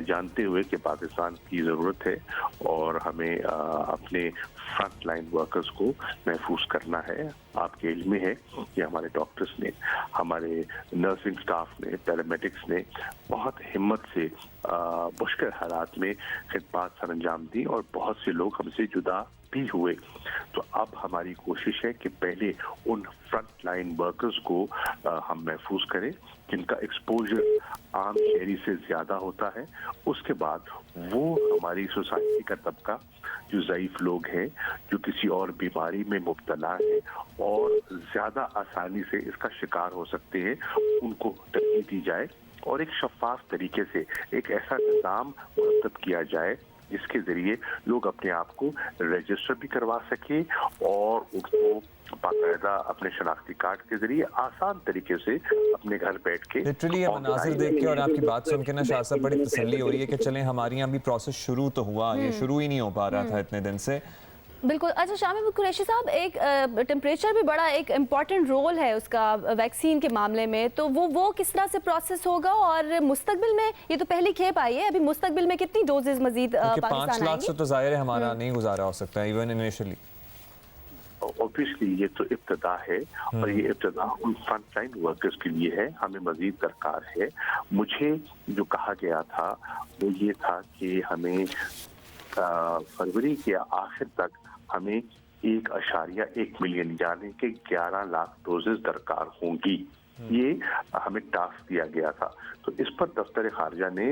जानते हुए कि पाकिस्तान की ज़रूरत है और हमें अपने फ्रंट लाइन वर्कर्स को महफूज करना है। आपके इल्म में है कि हमारे डॉक्टर्स ने, हमारे नर्सिंग स्टाफ ने, पैरामेडिक्स ने बहुत हिम्मत से मुश्किल हालात में खिदमत सर अंजाम दी और बहुत से लोग हमसे जुदा भी हुए। तो अब हमारी कोशिश है कि पहले उन फ्रंट लाइन वर्कर्स को हम महफूज करें जिनका एक्सपोजर आम शहरी से ज़्यादा होता है। उसके बाद वो हमारी सोसाइटी का तबका जो ज़ईफ़ लोग हैं, जो किसी और बीमारी में मुब्तला है और ज़्यादा आसानी से इसका शिकार हो सकते हैं, उनको तरजीह दी जाए और एक शफाफ तरीके से एक ऐसा निज़ाम मुरतब किया जाए जिसके ज़रिए लोग अपने आप को रजिस्टर भी करवा सके और उनको बाकायदा अपने शनाख्ती कार्ड के जरिए आसान तरीके से अपने घर बैठ के
लिटरली ये मनाजिर देख के और आपकी बात सुन के ना शाह साहब बड़ी तसल्ली हो रही है कि चलें हमारे यहाँ भी प्रोसेस शुरू तो हुआ, ये शुरू ही नहीं हो पा रहा था इतने दिन से।
बिल्कुल। अच्छा शाह महमूद कुरैशी साहब, एक टेम्परेचर भी बड़ा एक इम्पॉर्टेंट रोल है उसका वैक्सीन के मामले में, तो वो किस तरह से प्रोसेस होगा और मुस्तकबिल में, ये तो पहली खेप आई है, अभी मुस्तकबिल में कितनी डोजेज मजीद पाकिस्तान
5 लाख से तो जाहिर है हमारा नहीं गुजारा हो सकता है इवन इनिशियली।
ऑब्वियसली ये तो इब्तदा है और ये इब्तदा उन फ्रंट लाइन वर्कर्स के लिए है, हमें मजीद दरकार है। मुझे जो कहा गया था वो ये था कि हमें फरवरी के आखिर तक हमें 1.1 मिलियन यानी कि 11 लाख डोजेस दरकार होंगी। ये हमें टास्क दिया गया था। तो इस पर दफ्तर खारजा ने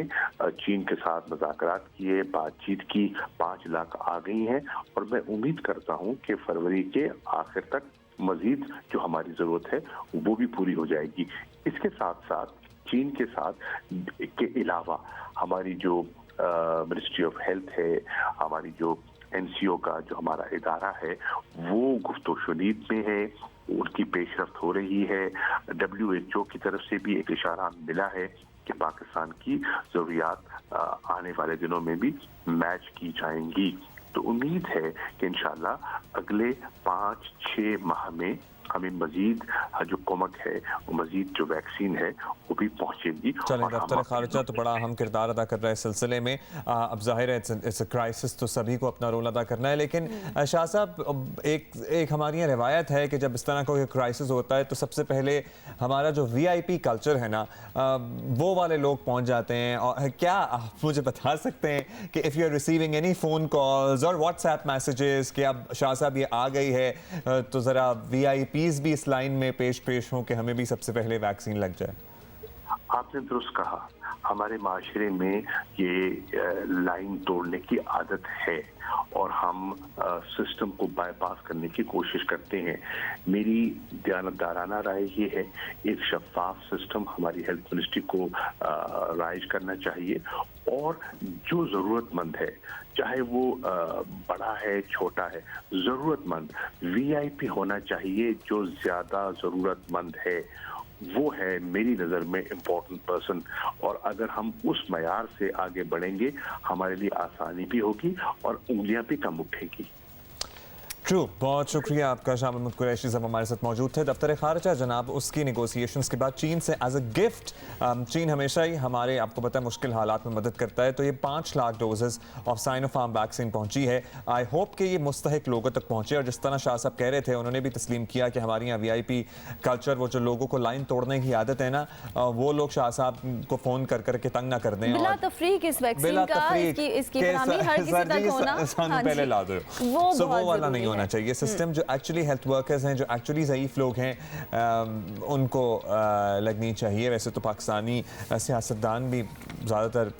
चीन के साथ मुज़ाकरात किए, बातचीत की, 5 लाख आ गई हैं और मैं उम्मीद करता हूं कि फरवरी के आखिर तक मजीद जो हमारी ज़रूरत है वो भी पूरी हो जाएगी। इसके साथ साथ चीन के साथ के अलावा हमारी जो मिनिस्ट्री ऑफ हेल्थ है, हमारी जो NCO का जो हमारा इदारा है वो गुफ्तगू-ओ-शुनीद में है, उनकी पेशरफ्त हो रही है। WHO की तरफ से भी एक इशारा मिला है कि पाकिस्तान की ज़रूरियात आने वाले दिनों में भी मैच की जाएंगी। तो उम्मीद है कि इंशाल्लाह अगले 5-6 माह में हमें मजीद जो कमक है, मजीद जो वैक्सीन है वो भी पहुंचेगी।
चलें, दफ्तर खारजा तो बड़ा अहम किरदार अदा कर रहा है इस सिलसिले में। अब जाहिर है इट्स अ क्राइसिस, तो सभी को अपना रोल अदा करना है। लेकिन शाह साहब, एक हमारी यहाँ रिवायत है कि जब इस तरह का क्राइसिस होता है तो सबसे पहले हमारा जो VIP कल्चर है ना, वो वाले लोग पहुँच जाते हैं। और क्या आप मुझे बता सकते हैं कि if you are receiving any phone calls और WhatsApp मैसेजेस कि अब शाह साहब ये आ गई है तो ज़रा VIPs भी इस लाइन में पेश हों कि हमें भी सबसे पहले वैक्सीन लग जाए?
आपने दुरुस्त कहा, हमारे माशरे में ये लाइन तोड़ने की आदत है और हम सिस्टम को बाईपास करने की कोशिश करते हैं। मेरी दयानतदाराना राय ये है, एक शफाफ सिस्टम हमारी हेल्थ मिनिस्ट्री को राइज करना चाहिए और जो ज़रूरतमंद है, चाहे वो बड़ा है छोटा है, ज़रूरतमंद VIP होना चाहिए। जो ज़्यादा ज़रूरतमंद है वो है मेरी नज़र में इम्पोर्टेंट पर्सन, और अगर हम उस मयार से आगे बढ़ेंगे हमारे लिए आसानी भी होगी और उंगलियां भी कम उठेगी।
ट्रू, बहुत शुक्रिया आपका। शाह महमूद कुरैशी साहब हमारे साथ मौजूद थे। दफ्तर खारजा जनाब उसकी नेगोशिएशंस के बाद चीन से एज अ गिफ्ट, चीन हमेशा ही हमारे, आपको पता है, मुश्किल हालात में मदद करता है, तो ये 5 lakh doses of Sinopharm vaccine पहुंची है। आई होप कि ये मुस्तहिक लोगों तक पहुंचे। और जिस तरह शाह साहब कह रहे थे, उन्होंने भी तस्लीम किया कि हमारे यहाँ VIP कल्चर, वो जो लोगों को लाइन तोड़ने की आदत है ना, वो लोग शाह साहब को फ़ोन कर करके तंग ना कर दें।
बिला तफरीक इस वैक्सीन का, इसकी फरहमी हर किसी तक होना,
पहले ला दो, वो वाला नहीं होना चाहिए। सिस्टम जो एक्चुअली हेल्थ वर्कर्स हैं, जो एक्चुअली ज़ईफ़ लोग हैं, उनको लगनी चाहिए। वैसे तो पाकिस्तानी सियासतदान भी ज़्यादातर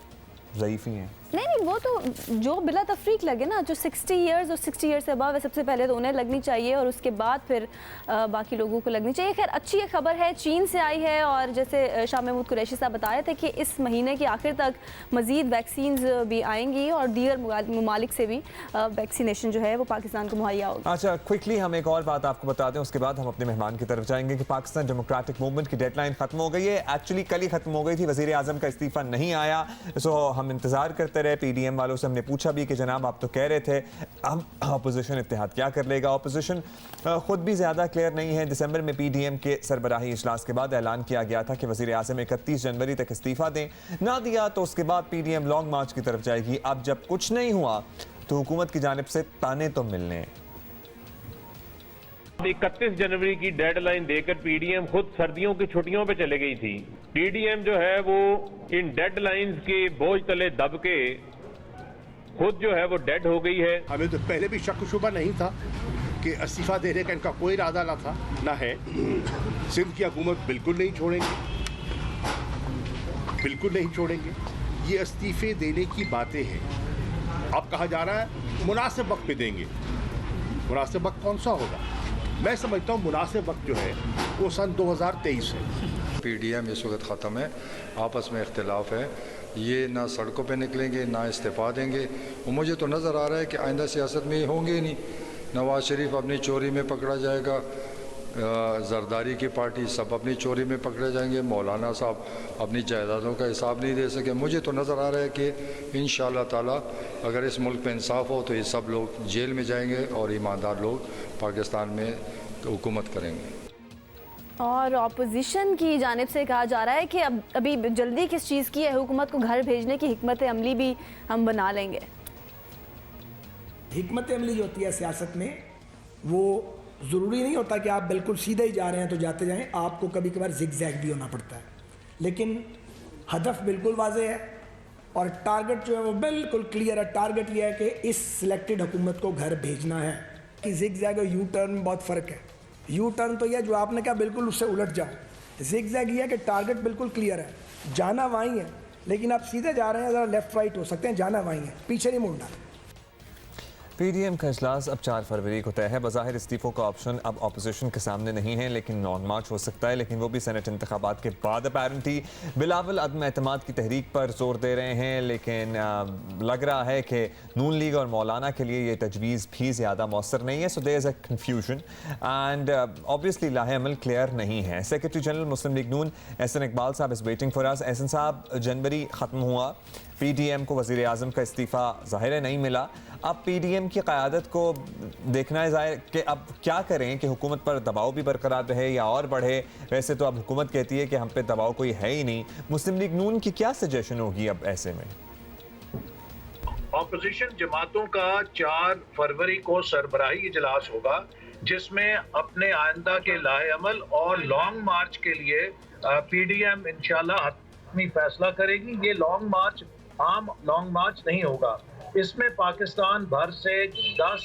ज़ईफ़ ही हैं।
नहीं, वो तो जो बिला तफरीक लगे ना, जो 60 इयर्स और 60 इयर्स से अबव है, सबसे पहले तो उन्हें लगनी चाहिए और उसके बाद फिर बाकी लोगों को लगनी चाहिए। खैर, अच्छी ये खबर है, चीन से आई है और जैसे शाह महमूद कुरैशी साहब बताए थे कि इस महीने के आखिर तक मज़ीद वैक्सीन भी आएंगी और दीगर ममालिक से भी वैक्सीनेशन जो है वो पाकिस्तान को मुहैया होगी।
अच्छा, क्विकली हम एक और बात आपको बता दें, उसके बाद हम अपने मेहमान की तरफ जाएंगे कि पाकिस्तान डेमोक्रेटिक मूवमेंट की डेडलाइन खत्म हो गई है। एक्चुअली कल ही खत्म हो गई थी, वज़ीर आज़म का इस्तीफ़ा नहीं आया, सो हम इंतज़ार करते रहे। पीडीएम वालों से हमने पूछा भी कि जनाब आप तो कह रहे थे अब अपोजिशन इत्तेहाद क्या कर लेगा। अपोजिशन खुद भी ज़्यादा क्लियर नहीं है। दिसंबर में पीडीएम के सरबराही इजलास के बाद ऐलान किया गया था कि वज़ीर आज़म 31 जनवरी तक इस्तीफ़ा दें, ना दिया तो उसके बाद पीडीएम लॉन्ग मार्च की तरफ जाएगी। अब जब कुछ नहीं हुआ तो हुकूमत की जानिब से ताने तो मिलने हैं।
31 जनवरी की डेडलाइन देकर पीडीएम खुद सर्दियों की छुट्टियों पे चले गई थी। पीडीएम जो है वो इन डेडलाइंस के बोझ तले दब के खुद जो है वो डेड हो गई है।
हमें तो पहले भी शक शुबा नहीं था कि इस्तीफा देने का इनका कोई इरादा ना था, ना है। सिंध की हुकूमत बिल्कुल नहीं छोड़ेंगे, बिल्कुल नहीं छोड़ेंगे। ये इस्तीफे देने की बातें हैं। अब कहा जा रहा है मुनासिब वक्त पे देंगे। मुनासिब वक्त कौन सा होगा? मैं समझता हूँ मुनासिब वक्त जो है वो सन 2023 है।
पीडीएम इस वक्त ख़त्म है, आपस में इख्तिलाफ है, ये ना सड़कों पे निकलेंगे ना इस्तीफा देंगे। और मुझे तो नज़र आ रहा है कि आइंदा सियासत में ये होंगे ही नहीं। नवाज शरीफ अपनी चोरी में पकड़ा जाएगा, जरदारी की पार्टी सब अपनी चोरी में पकड़े जाएंगे, मौलाना साहब अपनी जायदादों का हिसाब नहीं दे सके। मुझे तो नज़र आ रहा है कि इंशाअल्लाह ताला अगर इस मुल्क में इंसाफ हो तो ये सब लोग जेल में जाएंगे और ईमानदार लोग पाकिस्तान में हुकूमत करेंगे।
और अपोजिशन की जानिब से कहा जा रहा है कि अब अभी जल्दी किस चीज़ की है, हुकूमत को घर भेजने की हिकमत अमली भी हम बना लेंगे।
हिकमत अमली जो होती है सियासत में, वो ज़रूरी नहीं होता कि आप बिल्कुल सीधे ही जा रहे हैं तो जाते जाएं, आपको कभी कभार जिग-जैग भी होना पड़ता है। लेकिन हदफ बिल्कुल वाज़ेह है और टारगेट जो है वो बिल्कुल क्लियर है। टारगेट ये है कि इस सिलेक्टेड हुकूमत को घर भेजना है। कि जिग-जैग और यू टर्न में बहुत फ़र्क है। यू टर्न तो यह जो आपने कहा बिल्कुल उससे उलट जाओ। जिग-जैग ये है कि टारगेट बिल्कुल क्लियर है, जाना वहीं है, लेकिन आप सीधे जा रहे हैं, ज़रा लेफ्ट राइट हो सकते हैं, जाना वहीं है, पीछे नहीं मुड़ना।
पीडीएम का इजलास अब 4 फरवरी को तय है। बज़ाहिर इस्तीफ़ों का ऑप्शन अब अपोजिशन के सामने नहीं है, लेकिन नॉन मार्च हो सकता है, लेकिन वो भी सेनेट इंतखाबात के बाद अपैरेंटली। बिलावल अदम एतमाद की तहरीक पर जोर दे रहे हैं, लेकिन लग रहा है कि नून लीग और मौलाना के लिए ये तजवीज़ भी ज़्यादा मौसर नहीं है। So there is a confusion and obviously लाहे अमल क्लियर नहीं है। Secretary general Muslim League Noon Ahsan Iqbal sahab is waiting for us. Ahsan sahab, जनवरी ख़त्म हुआ, पीडीएम को वज़ीर आज़म का इस्तीफ़ा ज़ाहिर है नहीं मिला। अब पीडीएम की क़यादत को देखना है ज़ाहिर कि अब क्या करें कि हुकूमत पर दबाव भी बरकरार रहे या और बढ़े। वैसे तो अब हुकूमत कहती है कि हम पे दबाव कोई है ही नहीं। मुस्लिम लीग नून की क्या सजेशन होगी अब ऐसे में?
ऑपोजिशन जमातों का 4 फरवरी को सरबराही इजलास होगा, जिसमें अपने आइंदा के लाहे अमल और लॉन्ग मार्च के लिए पीडीएम इंशाल्लाह हतमी फैसला करेगी। ये लॉन्ग मार्च आम लॉन्ग मार्च नहीं होगा। इसमें पाकिस्तान भर से 10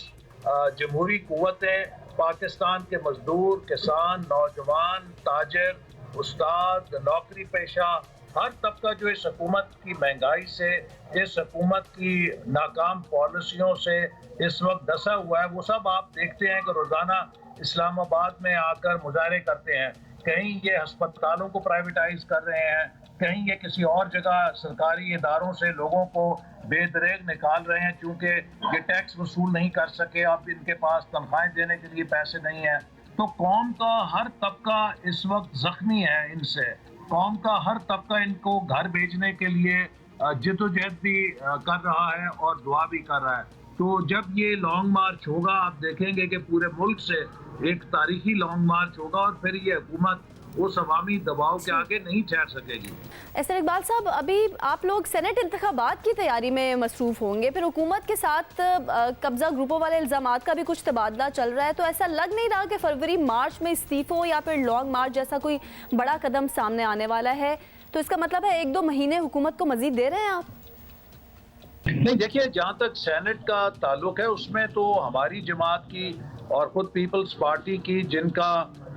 जमहूरी कुव्वतें, पाकिस्तान के मजदूर, किसान, नौजवान, ताजर, उस्ताद, नौकरी पेशा, हर तबका जो इस हुकूमत की महंगाई से, इस हुकूमत की नाकाम पॉलिसियों से इस वक्त दसा हुआ है, वो सब आप देखते हैं कि रोज़ाना इस्लामाबाद में आकर मुजाहरे करते हैं। कहीं ये अस्पतालों को प्राइवेटाइज कर रहे हैं, कहीं ये किसी और जगह सरकारी इदारों से लोगों को बेदरेग निकाल रहे हैं, चूँकि ये टैक्स वसूल नहीं कर सके, अब इनके पास तनख्वाहें देने के लिए पैसे नहीं हैं। तो कौम का हर तबका इस वक्त जख्मी है इनसे। कौम का हर तबका इनको घर भेजने के लिए जिद्दोजहद भी कर रहा है और दुआ भी कर रहा है। तो जब ये लॉन्ग मार्च होगा, आप देखेंगे कि पूरे मुल्क से एक तारीखी लॉन्ग मार्च होगा और फिर ये हुकूमत उस अवामी दबाव के आगे नहीं ठहर सकेगी।
एहसन इकबाल साहब, अभी आप लोग सेनेट इंतखाबात की तैयारी में मसरूफ़ होंगे, फिर हुकूमत के साथ कब्जा ग्रुपों वाले इल्ज़ामात का भी कुछ तबादला चल रहा है, तो ऐसा लग नहीं रहा कि फरवरी मार्च में इस्तीफ़ों या फिर लॉन्ग मार्च जैसा कोई बड़ा कदम सामने आने वाला है? तो इसका मतलब है 1-2 महीने हुकूमत को मज़ीद दे रहे हैं आप?
नहीं, देखिए, जहाँ तक सेनेट का ताल्लुक है उसमें तो हमारी जमात की और खुद पीपल्स पार्टी की, जिनका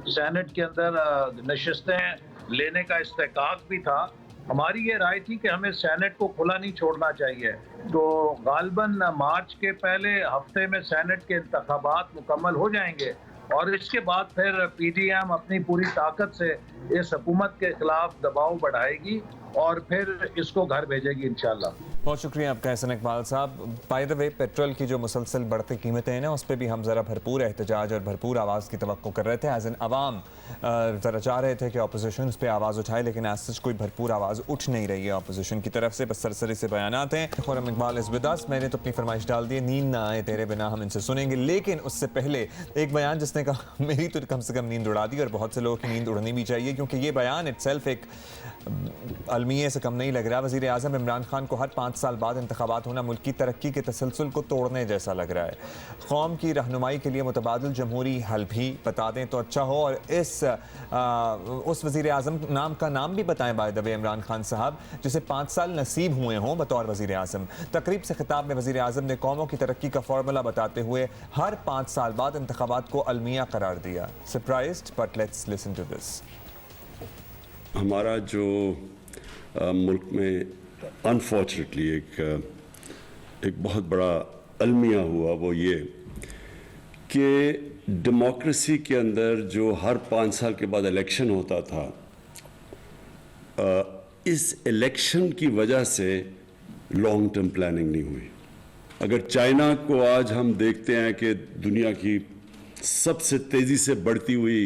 सेनेट के अंदर नशिस्तें लेने का इस्तेकाक भी था, हमारी ये राय थी कि हमें सेनेट को खुला नहीं छोड़ना चाहिए। तो गालबन मार्च के पहले हफ्ते में सेनेट के इंतखाबात मुकम्मल हो जाएंगे और इसके बाद फिर पीडीएम अपनी पूरी ताकत से इस हुकूमत के खिलाफ दबाव बढ़ाएगी और फिर इसको घर भेजेगी इंशाल्लाह।
बहुत शुक्रिया आपका एहसन इकबाल साहब। बाय द वे, पेट्रोल की जो मुसलसल बढ़ती कीमतें हैं ना, उस पर भी हम ज़रा भरपूर एहतजाज और भरपूर आवाज़ की तवक्को कर रहे थे। एज एन अवाम ज़रा चाह रहे थे कि अपोजिशन उस पर आवाज़ उठाए, लेकिन आज सच कोई भरपूर आवाज़ उठ नहीं रही है अपोजिशन की तरफ से। बस सरसरी से बयानात हैं। खुर्रम इकबाल इस बिदास, मैंने तो अपनी फरमाइश डाल दी है, नींद ना आए तेरे बिना, हम इनसे सुनेंगे। लेकिन उससे पहले एक बयान जिसने कहा मेरी तो कम से कम नींद उड़ा दी, और बहुत से लोगों की नींद उड़नी भी चाहिए, क्योंकि ये बयान इटसेल्फ एक अलमिये से कम नहीं लग रहा। वज़ीर आज़म इमरान खान को हर 5 साल बाद इंतखाबात होना मुल्क की तरक्की के तसलसल को तोड़ने जैसा लग रहा है। कौम की रहनुमाई के लिए मुतबादिल जमहूरी हल भी बता दें तो अच्छा हो। और उस वज़ीर आज़म का नाम भी बताएं by the way, Imran Khan साहब, जिसे 5 साल नसीब हुए हों बतौर वज़ीर आज़म। तकरीब से खिताब में वज़ीर आज़म ने कौमों की तरक्की का फार्मूला बताते हुए हर 5 साल बाद इंतखाबात को अलमिया करार दिया। Surprised, but let's listen to this.
हमारा जो मुल्क में अनफॉर्चुनेटली एक बहुत बड़ा अलमिया हुआ, वो ये कि डेमोक्रेसी के अंदर जो हर 5 साल के बाद इलेक्शन होता था, इस इलेक्शन की वजह से लॉन्ग टर्म प्लानिंग नहीं हुई। अगर चाइना को आज हम देखते हैं कि दुनिया की सबसे तेज़ी से बढ़ती हुई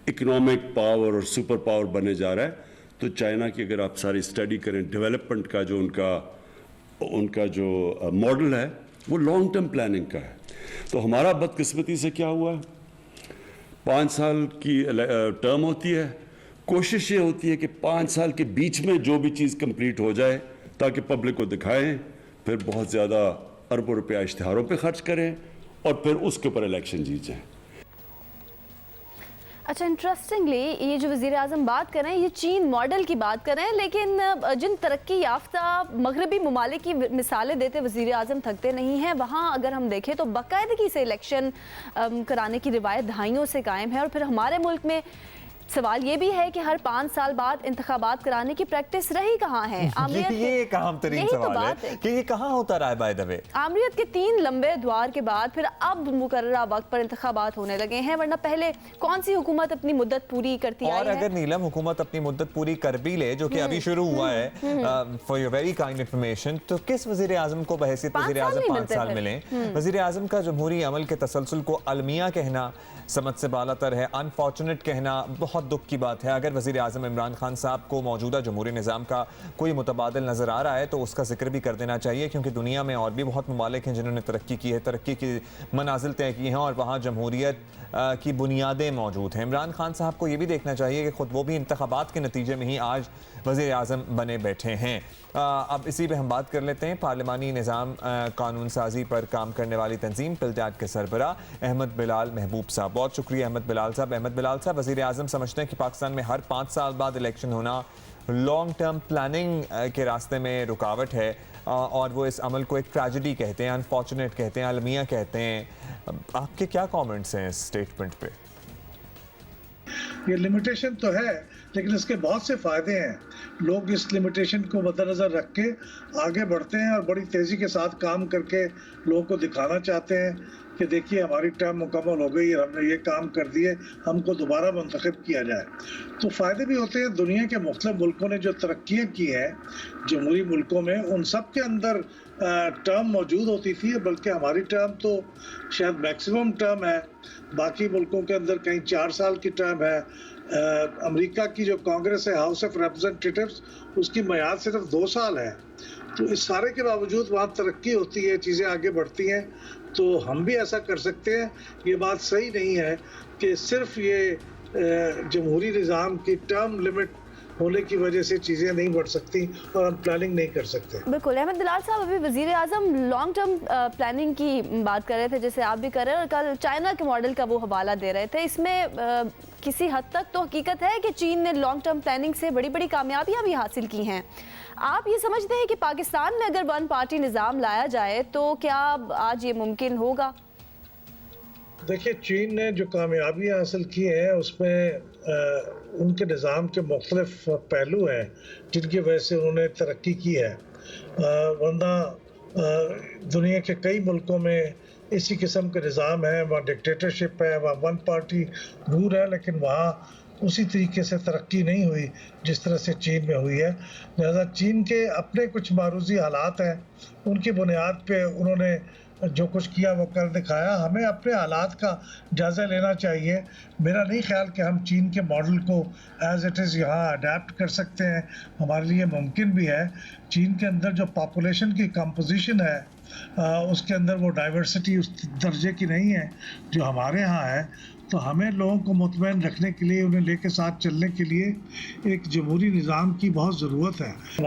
इकोनॉमिक पावर और सुपर पावर बने जा रहा है, तो चाइना की अगर आप सारी स्टडी करें, डेवलपमेंट का जो उनका जो मॉडल है वो लॉन्ग टर्म प्लानिंग का है। तो हमारा बदकिस्मती से क्या हुआ है, 5 साल की टर्म होती है, कोशिश ये होती है कि 5 साल के बीच में जो भी चीज़ कंप्लीट हो जाए ताकि पब्लिक को दिखाएं, फिर बहुत ज़्यादा अरबों रुपया इश्तिहारों पे खर्च करें और फिर उसके ऊपर इलेक्शन जीत जाएं।
अच्छा, इंटरेस्टिंगली ये जो वज़ीर आज़म बात कर रहे हैं, ये चीन मॉडल की बात कर रहे हैं, लेकिन जिन तरक्की याफ्ता मगरबी ममालिक की मिसालें देते वज़ीर आज़म थकते नहीं हैं, वहाँ अगर हम देखें तो बाकायदगी से इलेक्शन कराने की रिवायत दहाइयों से कायम है। और फिर हमारे मुल्क में सवाल ये भी है कि हर 5 साल बाद इंतखाबात कराने की प्रैक्टिस रही कहाँ है?
ये अहम तरीन सवाल है कि ये कहाँ होता रहा है बाय द वे।
आमरीत के 3 लंबे द्वार के बाद फिर अब मुकर्ररा वक्त पर इंतखाबात होने लगे हैं, वरना पहले कौन सी हुकूमत अपनी मुद्दत पूरी करती आई है?
और अगर नीलम हुकूमत अपनी मुद्दत पूरी कर भी ले, जो कि अभी शुरू हुआ है, for your very kind information, तो किस वज़ीर आज़म को बहैसियत वज़ीर आज़म 5 साल मिले? वज़ीर आज़म का जमहूरी अमल के तसलसल को अलमिया कहना समझ से बालातर है, अनफॉर्चुनेट कहना बहुत दुख की बात है। अगर वज़ीर आज़म इमरान खान साहब को मौजूदा जमहूरी निज़ाम का कोई मुतबादिल नज़र आ रहा है तो उसका जिक्र भी कर देना चाहिए, क्योंकि दुनिया में और भी बहुत ममालिक हैं जिन्होंने तरक्की की है, तरक्की की मनाजिल तय की हैं और वहाँ जमहूरियत की बुनियादें मौजूद हैं। इमरान खान साहब को ये भी देखना चाहिए कि ख़ुद वो भी इंतखाबात के नतीजे में ही आज वज़ीर आज़म बने बैठे हैं। अब इसी पे हम बात कर लेते हैं। पार्लिमानी निज़ाम कानून साजी पर काम करने वाली तंजीम पिलटैट के सरबरा अहमद बिलाल महबूब साहब, बहुत शुक्रिया अहमद बिलाल साहब। अहमद बिलाल साहब, वज़ीर आज़म समझते हैं कि पाकिस्तान में हर 5 साल बाद इलेक्शन होना लॉन्ग टर्म प्लानिंग के रास्ते में रुकावट है और वो इस अमल को एक ट्रेजेडी कहते हैं, अनफॉर्चुनेट कहते हैं, अलमिया कहते हैं। आपके क्या कमेंट्स हैं इस स्टेटमेंट पे?
ये लिमिटेशन तो है, लेकिन इसके बहुत से फ़ायदे हैं। लोग इस लिमिटेशन को मद्देनज़र रख के आगे बढ़ते हैं और बड़ी तेज़ी के साथ काम करके लोगों को दिखाना चाहते हैं कि देखिए हमारी टर्म मुकम्मल हो गई और हमने ये काम कर दिए, हमको दोबारा मुंतखब किया जाए। तो फ़ायदे भी होते हैं। दुनिया के मुख्तलिफ मुल्कों ने जो तरक्कियाँ की हैं जमहूरी मुल्कों में, उन सब के अंदर टर्म मौजूद होती थी, बल्कि हमारी टर्म तो शायद मैक्सिमम टर्म है। बाकी मुल्कों के अंदर कहीं 4 साल की टर्म है। अमेरिका की जो कांग्रेस है, हाउस ऑफ रिप्रेजेंटेटिव्स, उसकी मियाद सिर्फ 2 साल है। तो इस सारे के बावजूद वहाँ तरक्की होती है, चीज़ें आगे बढ़ती हैं। तो हम भी ऐसा कर सकते हैं। ये बात सही नहीं है कि सिर्फ ये जमहूरी निज़ाम की टर्म लिमिट होने की वजह से चीज़ें नहीं बढ़ सकती और हम प्लानिंग नहीं कर सकते।
बिल्कुल। अहमद बिलाल साहब, अभी वज़ीर आज़म लॉन्ग टर्म प्लानिंग की बात कर रहे थे, जैसे आप भी कर रहे हैं, और कल चाइना के मॉडल का वो हवाला दे रहे थे। इसमें किसी हद तक तो हकीकत है कि चीन ने लॉन्ग टर्म प्लानिंग से बड़ी बड़ी कामयाबियाँ भी हासिल की हैं। आप ये समझते हैं कि पाकिस्तान में अगर 1 पार्टी निज़ाम लाया जाए तो क्या आज ये मुमकिन होगा?
देखिए, चीन ने जो कामयाबियाँ हासिल की हैं उसमें उनके निज़ाम के मुख्तलिफ पहलू हैं जिनकी वजह से उन्होंने तरक्की की है। वरना दुनिया के कई मुल्कों में इसी किस्म के निज़ाम है, वहाँ डिक्टेटरशिप है, वहाँ वन पार्टी रूल है, लेकिन वहाँ उसी तरीके से तरक्की नहीं हुई जिस तरह से चीन में हुई है। लिहाजा चीन के अपने कुछ मारूजी हालात हैं, उनकी बुनियाद पे उन्होंने जो कुछ किया वो कर दिखाया। हमें अपने हालात का जायज़ा लेना चाहिए। मेरा नहीं ख्याल कि हम चीन के मॉडल को एज़ इट इज़ यहाँ अडेप्ट कर सकते हैं, हमारे लिए मुमकिन भी है। चीन के अंदर जो पॉपुलेशन की कंपोजिशन है उसके अंदर वो डाइवर्सिटी उस दर्जे की नहीं है जो हमारे यहाँ है। तो हमें लोगों को मुतमईन रखने के लिए, उन्हें लेके साथ चलने के लिए एक जमहूरी निज़ाम की बहुत ज़रूरत है।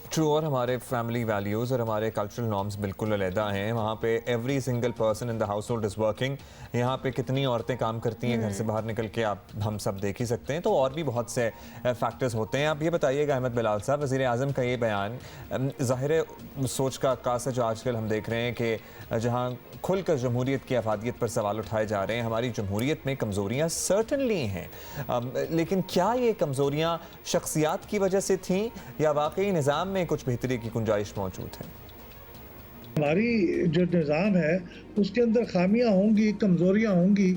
ट्रू, और हमारे फैमिली वैल्यूज़ और हमारे कल्चरल नॉर्म्स बिल्कुल अलहदा हैं। वहाँ पे every single person in the house hold is working. यहाँ पे कितनी औरतें काम करती हैं घर से बाहर निकल के, आप हम सब देख ही सकते हैं। तो और भी बहुत से फैक्टर्स होते हैं। आप ये बताइएगा अहमद बिलाल साहब, वज़ीर आज़म का ये बयान ज़ाहिर सोच का अक्कास है जो आजकल हम देख रहे हैं कि जहाँ खुलकर जमहूरियत की अफादियत पर सवाल उठाए जा रहे हैं। हमारी जमहूरियत में कमज़ोरियाँ सर्टनली हैं, लेकिन क्या ये कमज़ोरियाँ शख्सियात की वजह से थीं या वाकई निज़ाम में कुछ बेहतरी की गुंजाइश मौजूद है?
हमारी जो निज़ाम है उसके अंदर खामियां होंगी, कमज़ोरियां होंगी,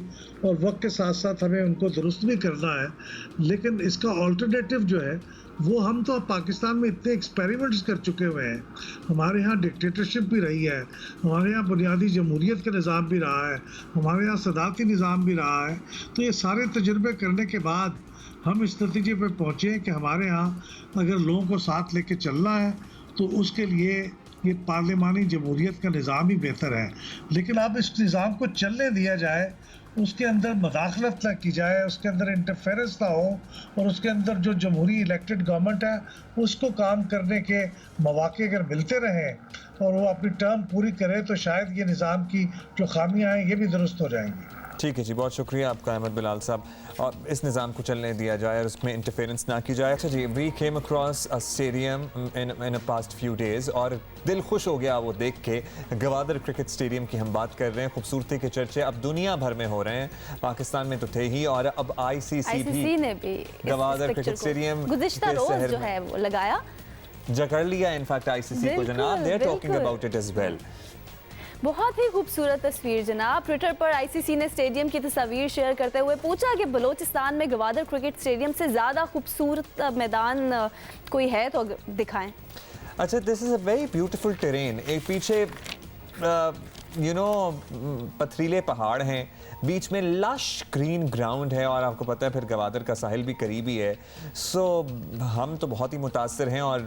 और वक्त के साथ साथ हमें उनको दुरुस्त भी करना है। लेकिन इसका ऑल्टरनेटिव जो है वो, हम तो पाकिस्तान में इतने एक्सपेरिमेंट्स कर चुके हुए हैं। हमारे यहाँ डिक्टेटरशिप भी रही है, हमारे यहाँ बुनियादी जमहूरियत का निज़ाम भी रहा है, हमारे यहाँ सदारती निज़ाम भी रहा है। तो ये सारे तजुर्बे करने के बाद हम इस नतीजे पर पहुँचे कि हमारे यहाँ अगर लोगों को साथ लेके चलना है तो उसके लिए ये पार्लिमानी जमहूरियत का निज़ाम ही बेहतर है। लेकिन अब इस निज़ाम को चलने दिया जाए, उसके अंदर मदाखलत ना की जाए, उसके अंदर इंटरफेरेंस ना हो, और उसके अंदर जो जमहूरी इलेक्टेड गवर्नमेंट है उसको काम करने के मौके अगर मिलते रहें और वो अपनी टर्म पूरी करे तो शायद ये निज़ाम की जो खामियां हैं ये भी दुरुस्त हो जाएंगी।
ठीक है जी, बहुत शुक्रिया आपका अहमद बिलाल साहब। और इस निज़ाम को चलने दिया जाए और उसमें इंटरफेरेंस ना की जाए। अच्छा जी, we came across a stadium in a past few days और दिल खुश हो गया वो देख के। गवादर क्रिकेट स्टेडियम की हम बात कर रहे हैं। खूबसूरती के चर्चे अब दुनिया भर में हो रहे हैं, पाकिस्तान में तो थे ही, और अब आईसीसी
ने भी
गवादर क्रिकेट स्टेडियम
गुज़िश्ता रोज़ जो है वो लगाया,
जकड़ लिया इनफैक्ट आईसीसी को जनाब। They are talking about it as well.
बहुत ही खूबसूरत तस्वीर जनाब। ट्विटर पर आईसीसी ने स्टेडियम की तस्वीर शेयर करते हुए पूछा कि बलोचिस्तान में गवादर क्रिकेट स्टेडियम से ज़्यादा खूबसूरत मैदान कोई है तो दिखाएं।
अच्छा, this is a very beautiful terrain. एक पीछे पथरीले पहाड़ हैं, बीच में लश ग्रीन ग्राउंड है, और आपको पता है फिर गवादर का साहिल भी करीबी है। सो हम तो बहुत ही मुतासर हैं, और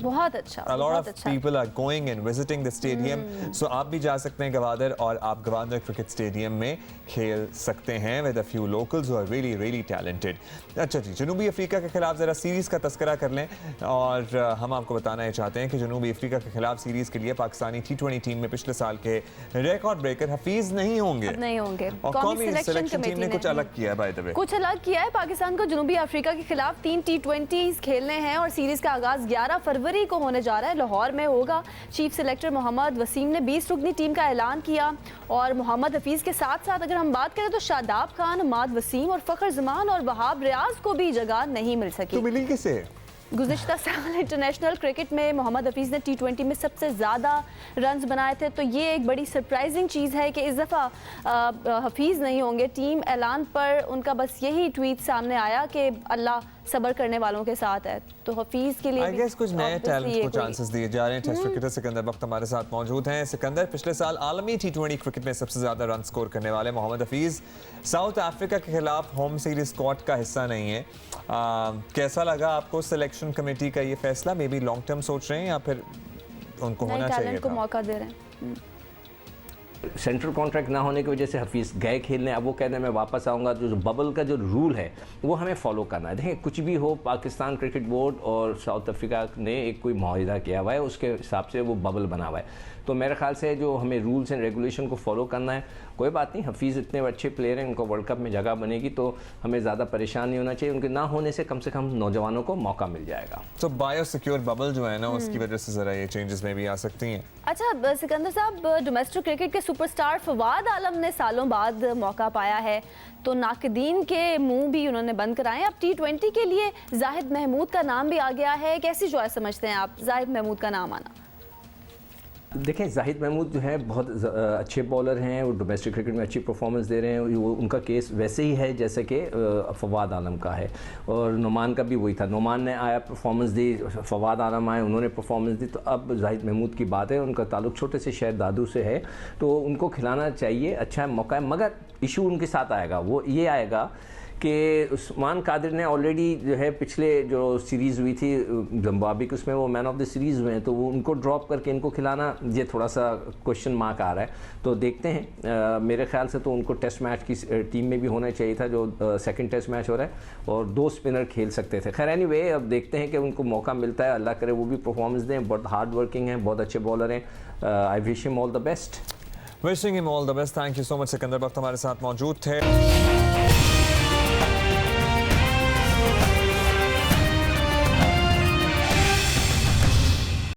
बहुत अच्छा,
a lot of people are going and visiting the stadium. So आप भी जा सकते हैं गवादर, और आप गवादर क्रिकेट स्टेडियम में खेल सकते हैं with a few locals who are really really talented. अच्छा जी, जनूबी अफ्रीका के खिलाफ ज़रा सीरीज़ का तस्करा कर लें, और हम आपको बताना चाहते हैं कि जनूबी अफ्रीका के खिलाफ सीरीज़ के लिए पाकिस्तानी T20 टीम में पिछले साल के रिकॉर्ड ब्रेकर हफीज नहीं होंगे। और कौमी सिलेक्शन टीम ने कुछ अलग किया है, बाय द वे
कुछ अलग किया है। पाकिस्तान को जनूबी अफ्रीका के खिलाफ 3 T20 खेलने हैं, और सीरीज का आगाज 11 फरवरी को होने जा रहा है, लाहौर में होगा। चीफ सिलेक्टर मोहम्मद वसीम ने 20 रुकनी टीम का ऐलान किया, और मोहम्मद हफीज के साथ साथ अगर हम बात करें तो शादाब खान, अमाद वसीम और फखर जमान और वहाब रियाज को भी जगह नहीं मिल सकी।
तो मिली किसे?
गुज़िश्ता साल इंटरनेशनल क्रिकेट में मोहम्मद हफीज़ ने T20 में सबसे ज़्यादा रन्स बनाए थे, तो ये एक बड़ी सरप्राइजिंग चीज़ है कि इस दफ़ा हफीज़ नहीं होंगे। टीम ऐलान पर उनका बस यही ट्वीट सामने आया कि अल्लाह सब्र करने वालों के साथ है, तो हफीज़ के लिए
आई गेस कुछ नए टैलेंट को चांसेस दिए जा रहे हैं। टेस्ट क्रिकेटर सिकंदर बख्त हमारे साथ मौजूद हैं। सिकंदर, पिछले साल आलमी T20 क्रिकेट में सबसे ज़्यादा रन स्कोर करने वाले मोहम्मद हफीज़ साउथ अफ्रीका के खिलाफ होम सीरीज स्क्वाड का हिस्सा नहीं है। कैसा लगा आपको सिलेक्शन कमेटी का ये फैसला? मे बी लॉन्ग टर्म सोच रहे हैं या फिर उनको होना चाहिए
को मौका दे रहे हैं?
सेंट्रल कॉन्ट्रैक्ट ना होने की वजह से हफीज़ गए खेलने, अब वो कहते हैं मैं वापस आऊँगा। जो बबल का जो रूल है वो हमें फॉलो करना है। देखें, कुछ भी हो, पाकिस्तान क्रिकेट बोर्ड और साउथ अफ्रीका ने एक कोई मुआहिदा किया हुआ है, उसके हिसाब से वो बबल बना हुआ है। तो मेरे ख्याल से जो हमें रूल्स एंड रेगुलेशन को फॉलो करना है। कोई बात नहीं, हफीज़ इतने अच्छे प्लेयर हैं, उनको वर्ल्ड कप में जगह बनेगी, तो हमें ज़्यादा परेशान नहीं होना चाहिए। उनके ना होने से कम नौजवानों को मौका मिल जाएगा।
तो बायो सिक्योर बबल जो है ना, उसकी वजह से ज़रा ये चेंजेस में भी आ सकती हैं।
अच्छा सिकंदर साहब, डोमेस्टिक क्रिकेट के सुपरस्टार फवाद आलम ने सालों बाद मौका पाया है, तो नाकदीन के मुंह भी उन्होंने बंद कराए। अब T20 के लिए जाहिद महमूद का नाम भी आ गया है, कैसी चॉइस समझते हैं आप जाहिद महमूद का नाम आना?
देखें, जाहिद महमूद जो है बहुत अच्छे बॉलर हैं, वो डोमेस्टिक क्रिकेट में अच्छी परफॉर्मेंस दे रहे हैं। वो उनका केस वैसे ही है जैसे कि फवाद आलम का है, और नुमान का भी वही था। नुमान ने आया, परफॉर्मेंस दी, फवाद आलम आए, उन्होंने परफॉर्मेंस दी। तो अब जाहिद महमूद की बात है, उनका ताल्लुक छोटे से शहर दादू से है, तो उनको खिलाना चाहिए, अच्छा मौका है। मगर इशू उनके साथ आएगा, वो ये आएगा कि उस्मान कादिर ने ऑलरेडी जो है पिछले जो सीरीज़ हुई थी जिम्बाब्वे की, उसमें वो मैन ऑफ द सीरीज़ हुए हैं, तो वो उनको ड्रॉप करके इनको खिलाना, ये थोड़ा सा क्वेश्चन मार्क आ रहा है। तो देखते हैं, मेरे ख्याल से तो उनको टेस्ट मैच की टीम में भी होना चाहिए था, जो सेकंड टेस्ट मैच हो रहा है, और 2 स्पिनर खेल सकते थे। खैर एनीवे, अब देखते हैं कि उनको मौका मिलता है, अल्लाह करे वो भी परफॉर्मेंस दें। बहुत हार्ड वर्किंग हैं, बहुत अच्छे बॉलर हैं। I wish him all the best.
Wishing him all the best. Thank you so much. Sikandar Bakht हमारे साथ मौजूद थे।